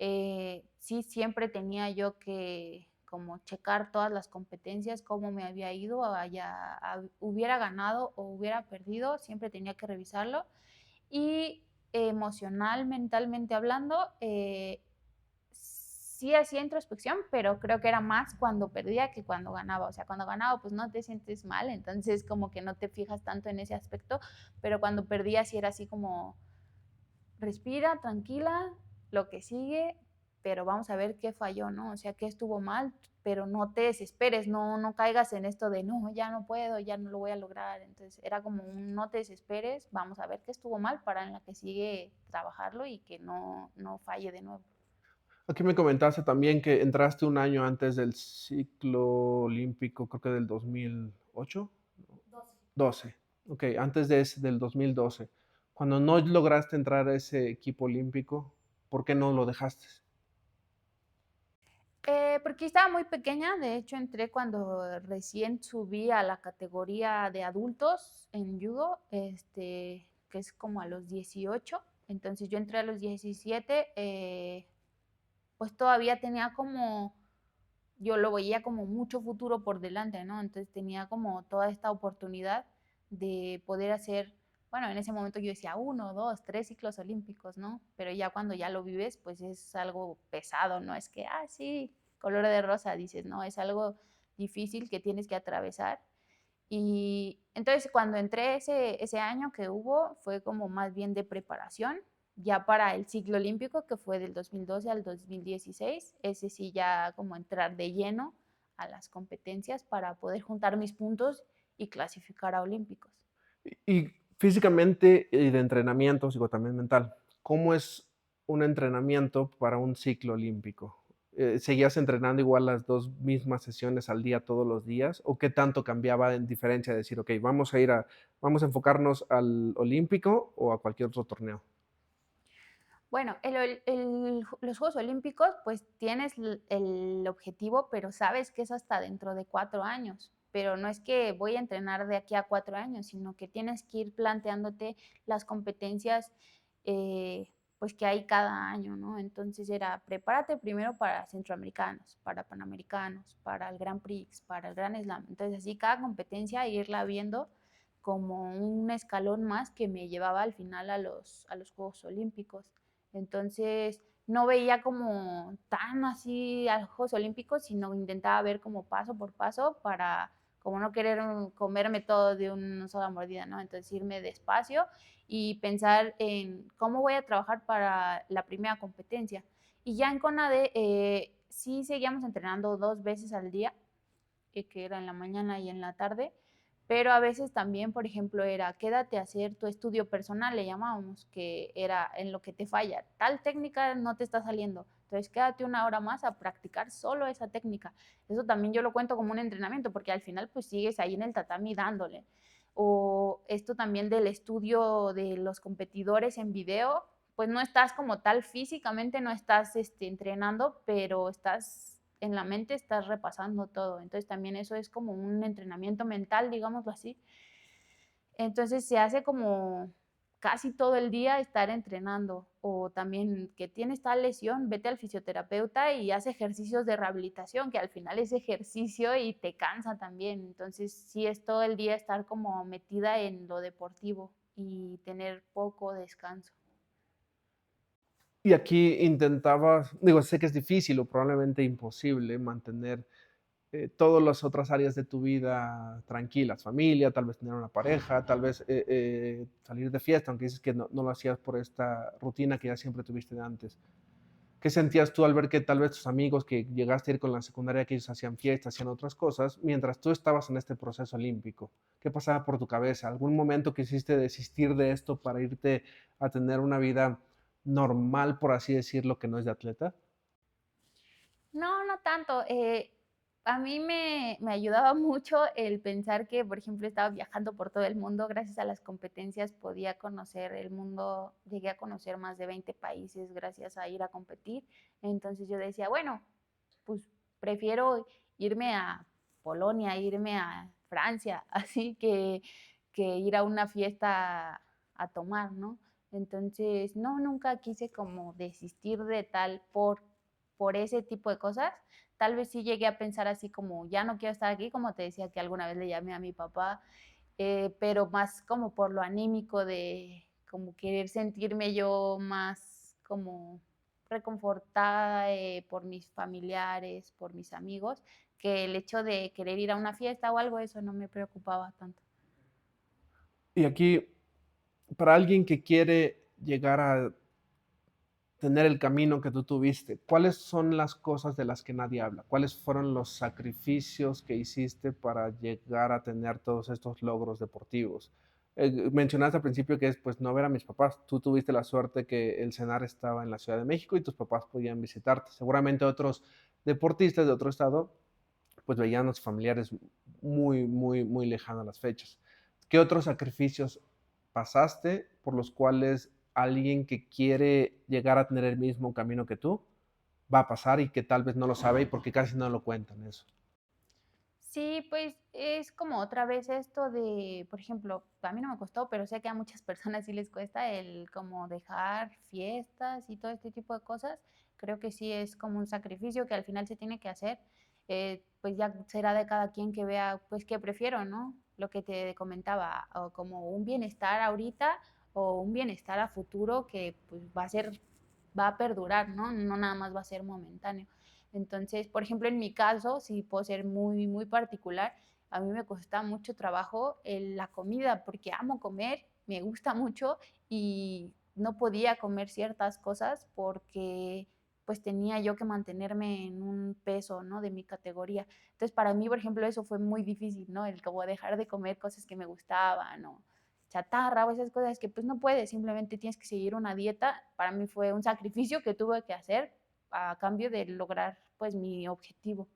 Sí, siempre tenía yo que como checar todas las competencias, cómo me había ido, hubiera ganado o hubiera perdido, siempre tenía que revisarlo. Y emocional, mentalmente hablando, sí hacía introspección, pero creo que era más cuando perdía que cuando ganaba. O sea, cuando ganaba, pues no te sientes mal, entonces como que no te fijas tanto en ese aspecto, pero cuando perdía sí era así como, respira, tranquila, lo que sigue, pero vamos a ver qué falló, ¿no? O sea, qué estuvo mal, pero no te desesperes, no caigas en esto de, no, ya no puedo, ya no lo voy a lograr. Entonces era como un, no te desesperes, vamos a ver qué estuvo mal para en la que sigue trabajarlo y que no falle de nuevo. Aquí me comentaste también que entraste un año antes del ciclo olímpico, creo que del 2008, 12. Ok, antes de ese, del 2012. Cuando no lograste entrar a ese equipo olímpico, ¿por qué no lo dejaste? Porque estaba muy pequeña, de hecho entré cuando recién subí a la categoría de adultos en judo, que es como a los 18. Entonces yo entré a los 17, pues todavía tenía como, yo lo veía como mucho futuro por delante, ¿no? Entonces tenía como toda esta oportunidad de poder hacer, bueno, en ese momento yo decía 1, 2, 3 ciclos olímpicos, ¿no? Pero ya cuando ya lo vives, pues es algo pesado, ¿no? Es que, sí, color de rosa, dices, ¿no? Es algo difícil que tienes que atravesar. Y entonces cuando entré ese año que hubo, fue como más bien de preparación, ya para el ciclo olímpico, que fue del 2012 al 2016, ese sí ya como entrar de lleno a las competencias para poder juntar mis puntos y clasificar a olímpicos. Y físicamente y de entrenamiento, digo, también mental, ¿cómo es un entrenamiento para un ciclo olímpico? ¿Seguías entrenando igual las 2 mismas sesiones al día todos los días? ¿O qué tanto cambiaba en diferencia de decir, okey, vamos a enfocarnos al olímpico o a cualquier otro torneo? Bueno, los Juegos Olímpicos, pues tienes el objetivo, pero sabes que es hasta dentro de 4 años. Pero no es que voy a entrenar de aquí a 4 años, sino que tienes que ir planteándote las competencias, pues que hay cada año, ¿no? Entonces era, prepárate primero para centroamericanos, para panamericanos, para el Grand Prix, para el Grand Slam. Entonces así cada competencia irla viendo como un escalón más que me llevaba al final a los Juegos Olímpicos. Entonces, no veía como tan así a los Juegos Olímpicos, sino intentaba ver como paso por paso para como no querer comerme todo de una sola mordida, ¿no? Entonces irme despacio y pensar en cómo voy a trabajar para la primera competencia. Y ya en CONADE sí seguíamos entrenando 2 veces al día, que era en la mañana y en la tarde, pero a veces también, por ejemplo, era quédate a hacer tu estudio personal, le llamábamos, que era en lo que te falla. Tal técnica no te está saliendo, entonces quédate una hora más a practicar solo esa técnica. Eso también yo lo cuento como un entrenamiento, porque al final pues sigues ahí en el tatami dándole. O esto también del estudio de los competidores en video, pues no estás como tal físicamente, no estás entrenando, pero estás en la mente, estás repasando todo. Entonces también eso es como un entrenamiento mental, digámoslo así. Entonces se hace como casi todo el día estar entrenando. O también que tienes tal lesión, vete al fisioterapeuta y haz ejercicios de rehabilitación, que al final es ejercicio y te cansa también. Entonces sí es todo el día estar como metida en lo deportivo y tener poco descanso. Y aquí intentabas, digo, sé que es difícil o probablemente imposible mantener todas las otras áreas de tu vida tranquilas, familia, tal vez tener una pareja, tal vez salir de fiesta, aunque dices que no lo hacías por esta rutina que ya siempre tuviste de antes. ¿Qué sentías tú al ver que tal vez tus amigos que llegaste a ir con la secundaria, que ellos hacían fiestas, hacían otras cosas, mientras tú estabas en este proceso olímpico? ¿Qué pasaba por tu cabeza? ¿Algún momento quisiste desistir de esto para irte a tener una vida normal, por así decirlo, que no es de atleta? No, no tanto. A mí me ayudaba mucho el pensar que, por ejemplo, estaba viajando por todo el mundo. Gracias a las competencias podía conocer el mundo. Llegué a conocer más de 20 países gracias a ir a competir. Entonces yo decía, bueno, pues prefiero irme a Polonia, irme a Francia, así que ir a una fiesta a tomar, ¿no? Entonces, no, nunca quise como desistir de tal por ese tipo de cosas. Tal vez sí llegué a pensar así como, ya no quiero estar aquí, como te decía que alguna vez le llamé a mi papá, pero más como por lo anímico de como querer sentirme yo más como reconfortada por mis familiares, por mis amigos, que el hecho de querer ir a una fiesta o algo, eso no me preocupaba tanto. Y aquí, para alguien que quiere llegar a tener el camino que tú tuviste, ¿cuáles son las cosas de las que nadie habla? ¿Cuáles fueron los sacrificios que hiciste para llegar a tener todos estos logros deportivos? Mencionaste al principio que es pues no ver a mis papás. Tú tuviste la suerte que el CENAR estaba en la Ciudad de México y tus papás podían visitarte. Seguramente otros deportistas de otro estado pues veían a sus familiares muy, muy, muy lejanas las fechas. ¿Qué otros sacrificios pasaste por los cuales alguien que quiere llegar a tener el mismo camino que tú va a pasar y que tal vez no lo sabe y porque casi no lo cuentan eso? Sí, pues es como otra vez esto de, por ejemplo, a mí no me costó, pero sé que a muchas personas sí les cuesta el como dejar fiestas y todo este tipo de cosas. Creo que sí es como un sacrificio que al final se tiene que hacer. Pues ya será de cada quien que vea, pues qué prefiero, ¿no? Lo que te comentaba, o como un bienestar ahorita o un bienestar a futuro que pues va a ser, va a perdurar, ¿no? No nada más va a ser momentáneo. Entonces, por ejemplo, en mi caso, si puedo ser muy, muy particular, a mí me cuesta mucho trabajo la comida porque amo comer, me gusta mucho y no podía comer ciertas cosas porque pues tenía yo que mantenerme en un peso, ¿no? De mi categoría. Entonces, para mí, por ejemplo, eso fue muy difícil, ¿no? El como dejar de comer cosas que me gustaban o chatarra o esas cosas que pues no puedes, simplemente tienes que seguir una dieta. Para mí fue un sacrificio que tuve que hacer a cambio de lograr pues mi objetivo.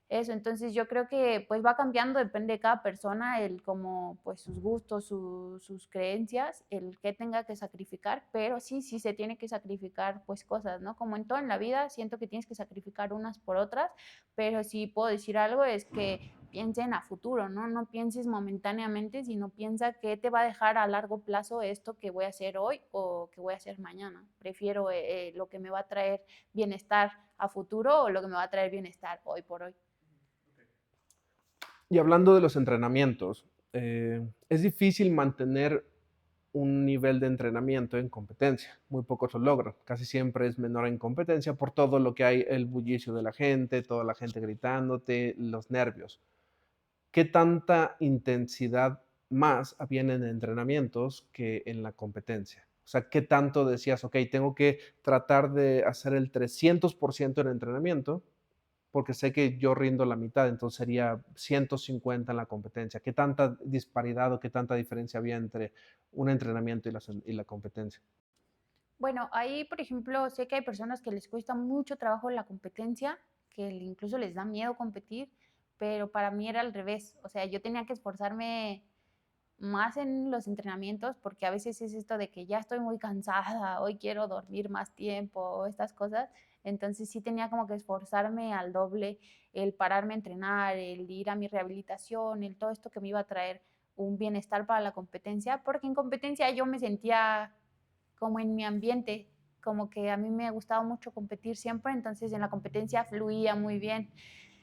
Eso, entonces yo creo que pues va cambiando, depende de cada persona, el como pues sus gustos, sus creencias, el que tenga que sacrificar, pero sí, sí se tiene que sacrificar pues cosas, ¿no? Como en todo en la vida, siento que tienes que sacrificar unas por otras, pero si puedo decir algo es que piensen a futuro, ¿no? No pienses momentáneamente, sino piensa qué te va a dejar a largo plazo esto que voy a hacer hoy o que voy a hacer mañana. Prefiero lo que me va a traer bienestar a futuro o lo que me va a traer bienestar hoy por hoy. Y hablando de los entrenamientos, es difícil mantener un nivel de entrenamiento en competencia. Muy pocos lo logran. Casi siempre es menor en competencia por todo lo que hay, el bullicio de la gente, toda la gente gritándote, los nervios. ¿Qué tanta intensidad más había en entrenamientos que en la competencia? O sea, ¿qué tanto decías, ok, tengo que tratar de hacer el 300% en entrenamiento porque sé que yo rindo la mitad, entonces sería 150 en la competencia? ¿Qué tanta disparidad o qué tanta diferencia había entre un entrenamiento y la competencia? Bueno, ahí, por ejemplo, sé que hay personas que les cuesta mucho trabajo la competencia, que incluso les da miedo competir, pero para mí era al revés. O sea, yo tenía que esforzarme más en los entrenamientos porque a veces es esto de que ya estoy muy cansada, hoy quiero dormir más tiempo, estas cosas. Entonces sí tenía como que esforzarme al doble, el pararme a entrenar, el ir a mi rehabilitación, el todo esto que me iba a traer un bienestar para la competencia, porque en competencia yo me sentía como en mi ambiente, como que a mí me ha gustado mucho competir siempre, entonces en la competencia fluía muy bien.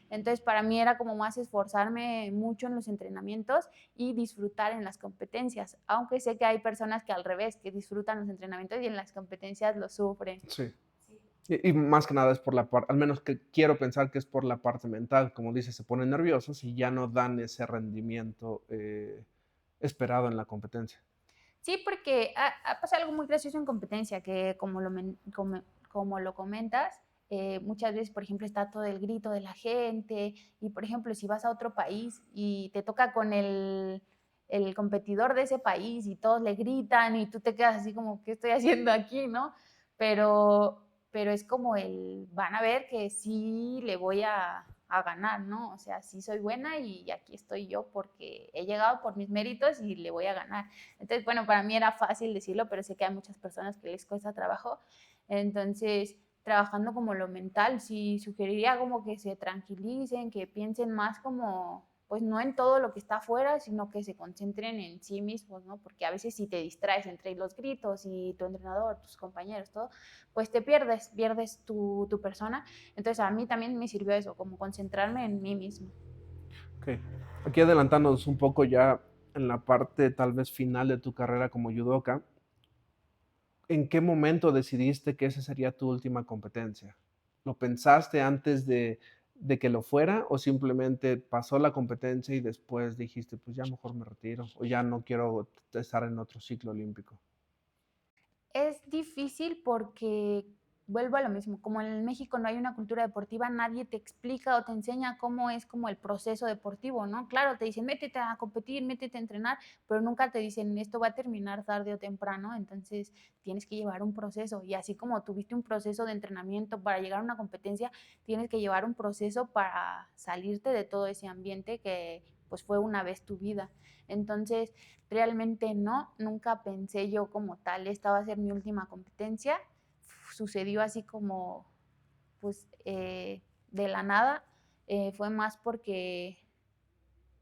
Entonces para mí era como más esforzarme mucho en los entrenamientos y disfrutar en las competencias, aunque sé que hay personas que al revés, que disfrutan los entrenamientos y en las competencias lo sufren. Sí. Y más que nada es por la parte, al menos que quiero pensar que es por la parte mental, como dices, se ponen nerviosos y ya no dan ese rendimiento esperado en la competencia. Sí, porque ha pasado algo muy gracioso en competencia, que como lo comentas, muchas veces, por ejemplo, está todo el grito de la gente y, por ejemplo, si vas a otro país y te toca con el competidor de ese país y todos le gritan y tú te quedas así como, ¿qué estoy haciendo aquí, no? Pero es como van a ver que sí le voy a ganar, ¿no? O sea, sí soy buena y aquí estoy yo porque he llegado por mis méritos y le voy a ganar. Entonces, bueno, para mí era fácil decirlo, pero sé que hay muchas personas que les cuesta trabajo. Entonces, trabajando como lo mental, sí sugeriría como que se tranquilicen, que piensen más como pues no en todo lo que está afuera, sino que se concentren en sí mismos, ¿no? Porque a veces si te distraes entre los gritos y tu entrenador, tus compañeros, todo, pues te pierdes tu persona. Entonces a mí también me sirvió eso, como concentrarme en mí mismo. Ok. Aquí adelantándonos un poco ya en la parte tal vez final de tu carrera como judoka, ¿en qué momento decidiste que esa sería tu última competencia? ¿Lo pensaste antes de que lo fuera o simplemente pasó la competencia y después dijiste, pues ya mejor me retiro o ya no quiero estar en otro ciclo olímpico? Es difícil porque vuelvo a lo mismo, como en México no hay una cultura deportiva, nadie te explica o te enseña cómo es como el proceso deportivo, ¿no? Claro, te dicen, métete a competir, métete a entrenar, pero nunca te dicen, esto va a terminar tarde o temprano, entonces tienes que llevar un proceso. Y así como tuviste un proceso de entrenamiento para llegar a una competencia, tienes que llevar un proceso para salirte de todo ese ambiente que pues fue una vez tu vida. Entonces, realmente no, nunca pensé yo como tal, esta va a ser mi última competencia. Sucedió así como, pues, de la nada. Fue más porque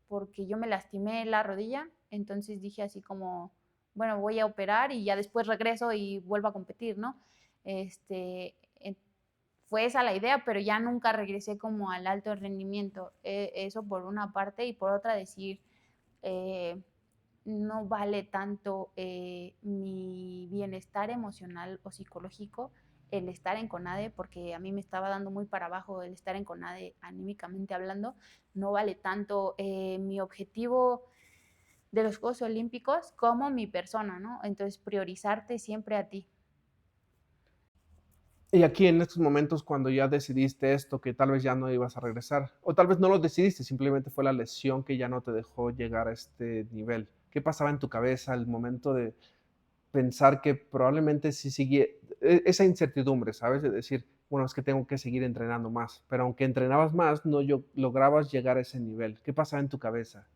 yo me lastimé la rodilla, entonces dije así como, bueno, voy a operar y ya después regreso y vuelvo a competir, ¿no? Este, fue esa la idea, pero ya nunca regresé como al alto rendimiento. Eso por una parte y por otra decir, eh, no vale tanto mi bienestar emocional o psicológico el estar en CONADE, porque a mí me estaba dando muy para abajo el estar en CONADE anímicamente hablando, no vale tanto mi objetivo de los Juegos Olímpicos como mi persona, ¿no? Entonces priorizarte siempre a ti. Y aquí en estos momentos cuando ya decidiste esto, que tal vez ya no ibas a regresar, o tal vez no lo decidiste, simplemente fue la lesión que ya no te dejó llegar a este nivel. ¿Qué pasaba en tu cabeza al momento de pensar que probablemente sí sigue esa incertidumbre, ¿sabes? De decir, bueno, es que tengo que seguir entrenando más, pero aunque entrenabas más, no lograbas llegar a ese nivel. ¿Qué pasaba en tu cabeza?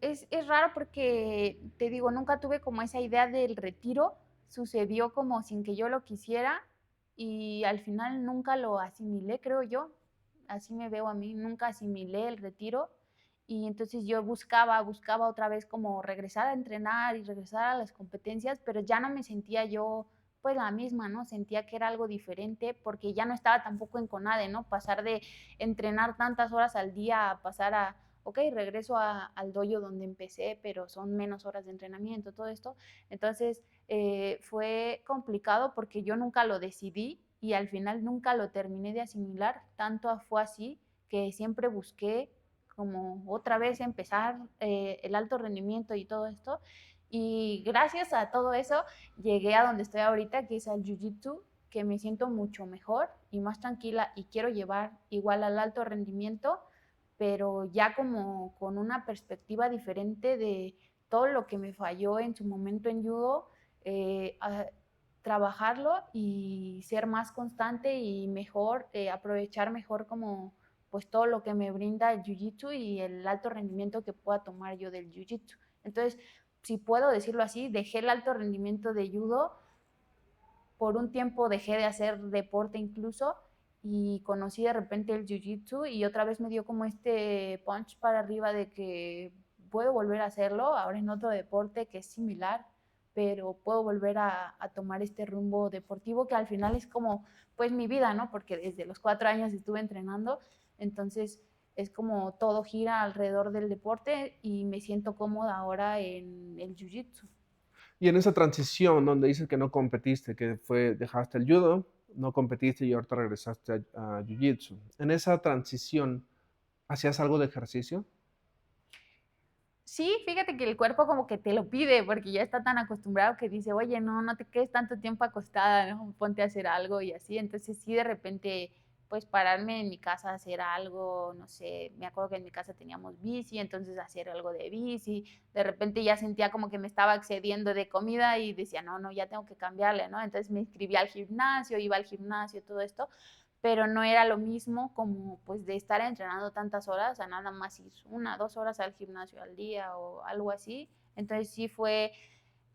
Es raro porque, te digo, nunca tuve como esa idea del retiro, sucedió como sin que yo lo quisiera y al final nunca lo asimilé, creo yo, así me veo a mí, nunca asimilé el retiro y entonces yo buscaba otra vez como regresar a entrenar y regresar a las competencias, pero ya no me sentía yo pues la misma, ¿no? Sentía que era algo diferente porque ya no estaba tampoco en CONADE, ¿no? Pasar de entrenar tantas horas al día a pasar a ok, regreso al dojo donde empecé, pero son menos horas de entrenamiento, todo esto. Entonces fue complicado porque yo nunca lo decidí y al final nunca lo terminé de asimilar. Tanto fue así que siempre busqué como otra vez empezar el alto rendimiento y todo esto. Y gracias a todo eso llegué a donde estoy ahorita, que es al Jiu-Jitsu, que me siento mucho mejor y más tranquila y quiero llevar igual al alto rendimiento pero ya como con una perspectiva diferente de todo lo que me falló en su momento en judo, a trabajarlo y ser más constante y mejor, aprovechar mejor como pues todo lo que me brinda el jiu-jitsu y el alto rendimiento que pueda tomar yo del jiu-jitsu. Entonces, si puedo decirlo así, dejé el alto rendimiento de judo por un tiempo dejé de hacer deporte incluso y conocí de repente el jiu-jitsu y otra vez me dio como este punch para arriba de que puedo volver a hacerlo, ahora en otro deporte que es similar, pero puedo volver a tomar este rumbo deportivo que al final es como pues mi vida, ¿no? Porque desde los 4 años estuve entrenando, entonces es como todo gira alrededor del deporte y me siento cómoda ahora en el jiu-jitsu. Y en esa transición donde dices que no competiste, que fue, dejaste el judo, no competiste y ahorita regresaste a jiu-jitsu. En esa transición, ¿hacías algo de ejercicio? Sí, fíjate que el cuerpo como que te lo pide, porque ya está tan acostumbrado que dice, oye, no, no te quedes tanto tiempo acostada, ¿no? Ponte a hacer algo y así. Entonces sí, de repente, pues pararme en mi casa a hacer algo, no sé, me acuerdo que en mi casa teníamos bici, entonces hacer algo de bici. De repente ya sentía como que me estaba excediendo de comida y decía, no, no, ya tengo que cambiarle, ¿no? Entonces me inscribí al gimnasio, iba al gimnasio, todo esto pero no era lo mismo como pues de estar entrenando tantas horas a nada más ir 1, 2 horas al gimnasio al día o algo así. Entonces sí fue,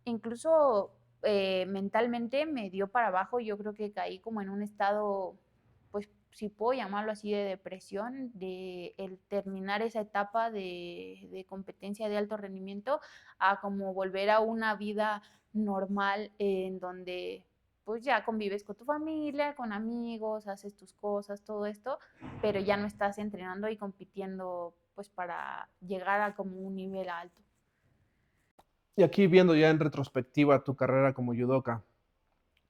incluso mentalmente me dio para abajo, yo creo que caí como en un estado pues si puedo llamarlo así, de depresión, de el terminar esa etapa de competencia de alto rendimiento, a como volver a una vida normal en donde pues ya convives con tu familia, con amigos, haces tus cosas, todo esto, pero ya no estás entrenando y compitiendo pues para llegar a como un nivel alto. Y aquí viendo ya en retrospectiva tu carrera como judoka,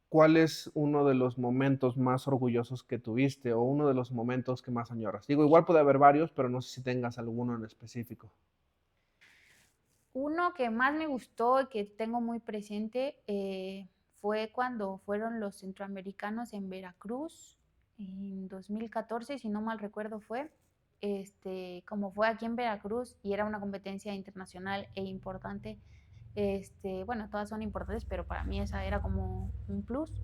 ¿cuál es uno de los momentos más orgullosos que tuviste o uno de los momentos que más añoras? Digo, igual puede haber varios, pero no sé si tengas alguno en específico. Uno que más me gustó y que tengo muy presente fue cuando fueron los centroamericanos en Veracruz en 2014, si no mal recuerdo fue. Como fue aquí en Veracruz y era una competencia internacional e importante, bueno, todas son importantes, pero para mí esa era como un plus.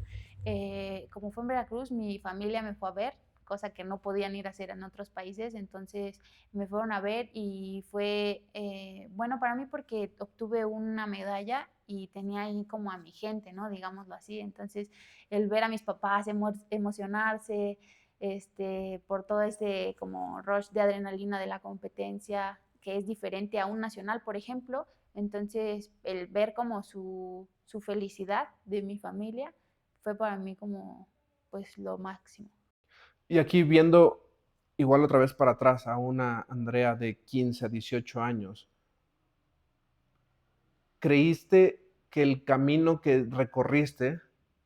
Como fue en Veracruz, mi familia me fue a ver, cosa que no podían ir a hacer en otros países, entonces me fueron a ver y fue bueno para mí porque obtuve una medalla y tenía ahí como a mi gente, ¿no? Digámoslo así. Entonces, el ver a mis papás emocionarse por todo este como rush de adrenalina de la competencia, que es diferente a un nacional, por ejemplo. Entonces, el ver como su felicidad de mi familia fue para mí como pues lo máximo. Y aquí viendo igual otra vez para atrás a una Andrea de 15 a 18 años, ¿creíste que el camino que recorriste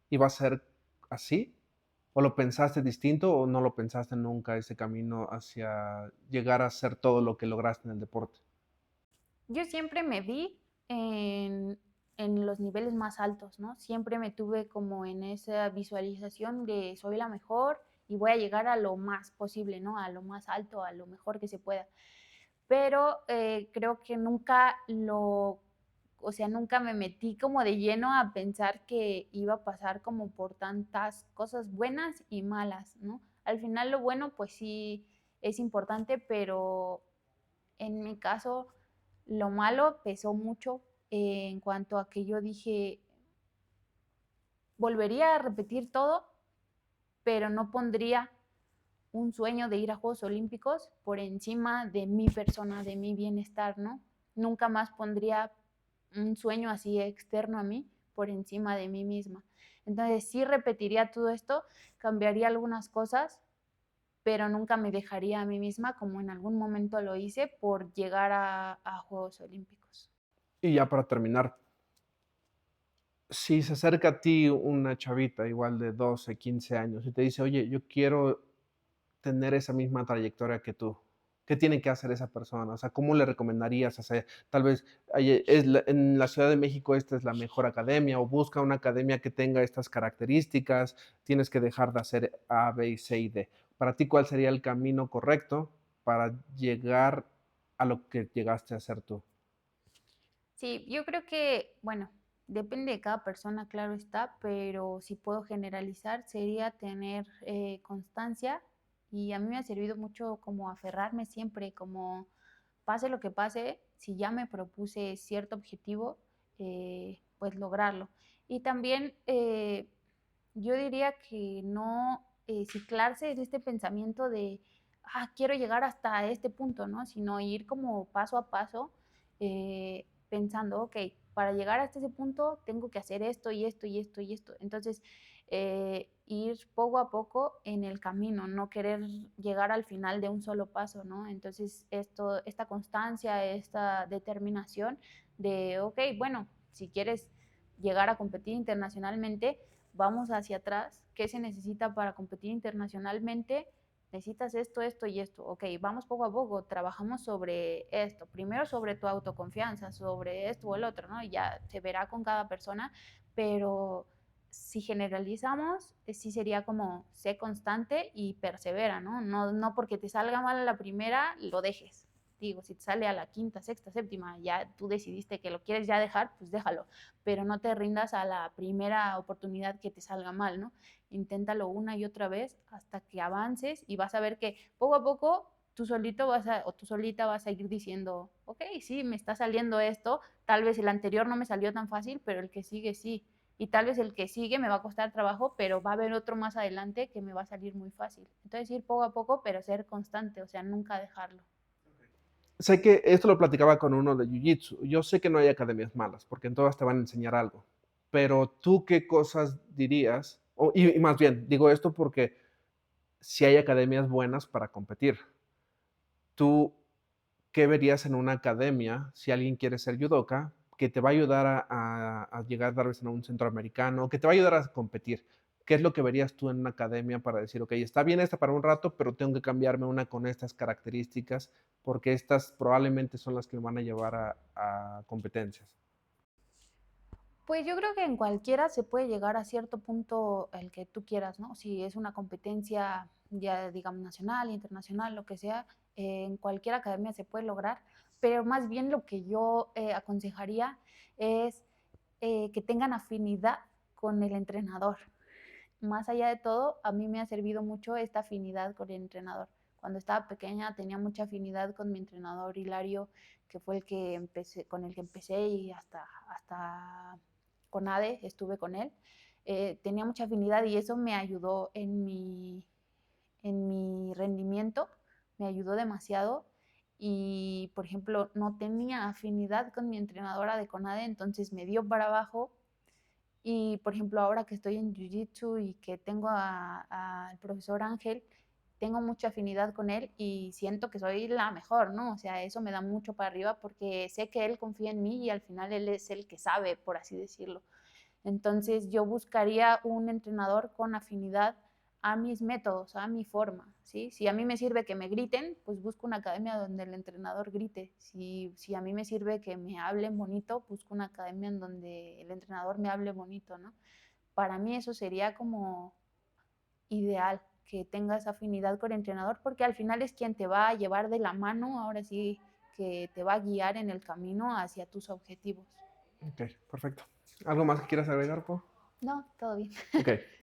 iba a ser así? ¿O lo pensaste distinto o no lo pensaste nunca ese camino hacia llegar a ser todo lo que lograste en el deporte? Yo siempre me vi en los niveles más altos, ¿no? Siempre me tuve como en esa visualización de soy la mejor y voy a llegar a lo más posible, ¿no? A lo más alto, a lo mejor que se pueda. Pero creo que o sea, nunca me metí como de lleno a pensar que iba a pasar como por tantas cosas buenas y malas, ¿no? Al final lo bueno, pues sí es importante, pero en mi caso, lo malo pesó mucho en cuanto a que yo dije, volvería a repetir todo, pero no pondría un sueño de ir a Juegos Olímpicos por encima de mi persona, de mi bienestar, ¿no? Nunca más pondría un sueño así externo a mí por encima de mí misma. Entonces sí repetiría todo esto, cambiaría algunas cosas, pero nunca me dejaría a mí misma como en algún momento lo hice por llegar a Juegos Olímpicos. Y ya para terminar, si se acerca a ti una chavita igual de 12, 15 años y te dice, oye, yo quiero tener esa misma trayectoria que tú, ¿qué tiene que hacer esa persona? O sea, ¿cómo le recomendarías hacer? Tal vez en la Ciudad de México esta es la mejor academia o busca una academia que tenga estas características, tienes que dejar de hacer A, B, C y D. Para ti, ¿cuál sería el camino correcto para llegar a lo que llegaste a hacer tú? Sí, yo creo que, bueno, depende de cada persona, claro está, pero si puedo generalizar, sería tener constancia y a mí me ha servido mucho como aferrarme siempre, como pase lo que pase, si ya me propuse cierto objetivo, pues lograrlo. Y también yo diría que no ciclarse en este pensamiento de, quiero llegar hasta este punto, ¿no? Sino ir como paso a paso, pensando, ok, para llegar hasta ese punto tengo que hacer esto y esto y esto y esto. Entonces, ir poco a poco en el camino, no querer llegar al final de un solo paso, ¿no? Entonces, esta constancia, esta determinación de, ok, bueno, si quieres llegar a competir internacionalmente, vamos hacia atrás, ¿qué se necesita para competir internacionalmente? Necesitas esto, esto y esto. Ok, vamos poco a poco, trabajamos sobre esto. Primero sobre tu autoconfianza, sobre esto o el otro, ¿no? Y ya se verá con cada persona, pero si generalizamos, sí sería como sé constante y persevera, ¿no? No porque te salga mal a la primera, lo dejes. Digo, si te sale a la quinta, sexta, séptima, ya tú decidiste que lo quieres ya dejar, pues déjalo, pero no te rindas a la primera oportunidad que te salga mal, ¿no? Inténtalo una y otra vez hasta que avances y vas a ver que poco a poco tú solito o tú solita vas a ir diciendo, ok, sí, me está saliendo esto, tal vez el anterior no me salió tan fácil, pero el que sigue sí. y tal vez el que sigue me va a costar trabajo, pero va a haber otro más adelante que me va a salir muy fácil. Entonces ir poco a poco, pero ser constante, o sea, nunca dejarlo. Sé que esto lo platicaba con uno de Jiu-Jitsu. Yo sé que no hay academias malas, porque en todas te van a enseñar algo. Pero tú, ¿qué cosas dirías? Y más bien, digo esto porque si hay academias buenas para competir. ¿Tú qué verías en una academia si alguien quiere ser judoka, que te va a ayudar a llegar tal vez a un centroamericano, que te va a ayudar a competir? ¿Qué es lo que verías tú en una academia para decir, okey, está bien esta para un rato, pero tengo que cambiarme una con estas características, porque estas probablemente son las que me van a llevar a competencias? Pues yo creo que en cualquiera se puede llegar a cierto punto el que tú quieras, ¿no? Si es una competencia ya, digamos, nacional, internacional, lo que sea, en cualquier academia se puede lograr, pero más bien lo que yo aconsejaría es que tengan afinidad con el entrenador. Más allá de todo, a mí me ha servido mucho esta afinidad con el entrenador. Cuando estaba pequeña tenía mucha afinidad con mi entrenador Hilario, que fue el que empecé, con el que empecé y hasta con ADE estuve con él. Tenía mucha afinidad y eso me ayudó en mi rendimiento, me ayudó demasiado. Y, por ejemplo, no tenía afinidad con mi entrenadora de CONADE, entonces me dio para abajo y, por ejemplo, ahora que estoy en Jiu-Jitsu y que tengo al profesor Ángel, tengo mucha afinidad con él y siento que soy la mejor, ¿no? O sea, eso me da mucho para arriba porque sé que él confía en mí y al final él es el que sabe, por así decirlo. Entonces yo buscaría un entrenador con afinidad a mis métodos, a mi forma, ¿sí? Si a mí me sirve que me griten, pues busco una academia donde el entrenador grite. Si a mí me sirve que me hablen bonito, busco una academia en donde el entrenador me hable bonito, ¿no? Para mí eso sería como ideal, que tengas afinidad con el entrenador, porque al final es quien te va a llevar de la mano, ahora sí, que te va a guiar en el camino hacia tus objetivos. Okey, perfecto. ¿Algo más que quieras agregar, Pau? No, todo bien. Okey.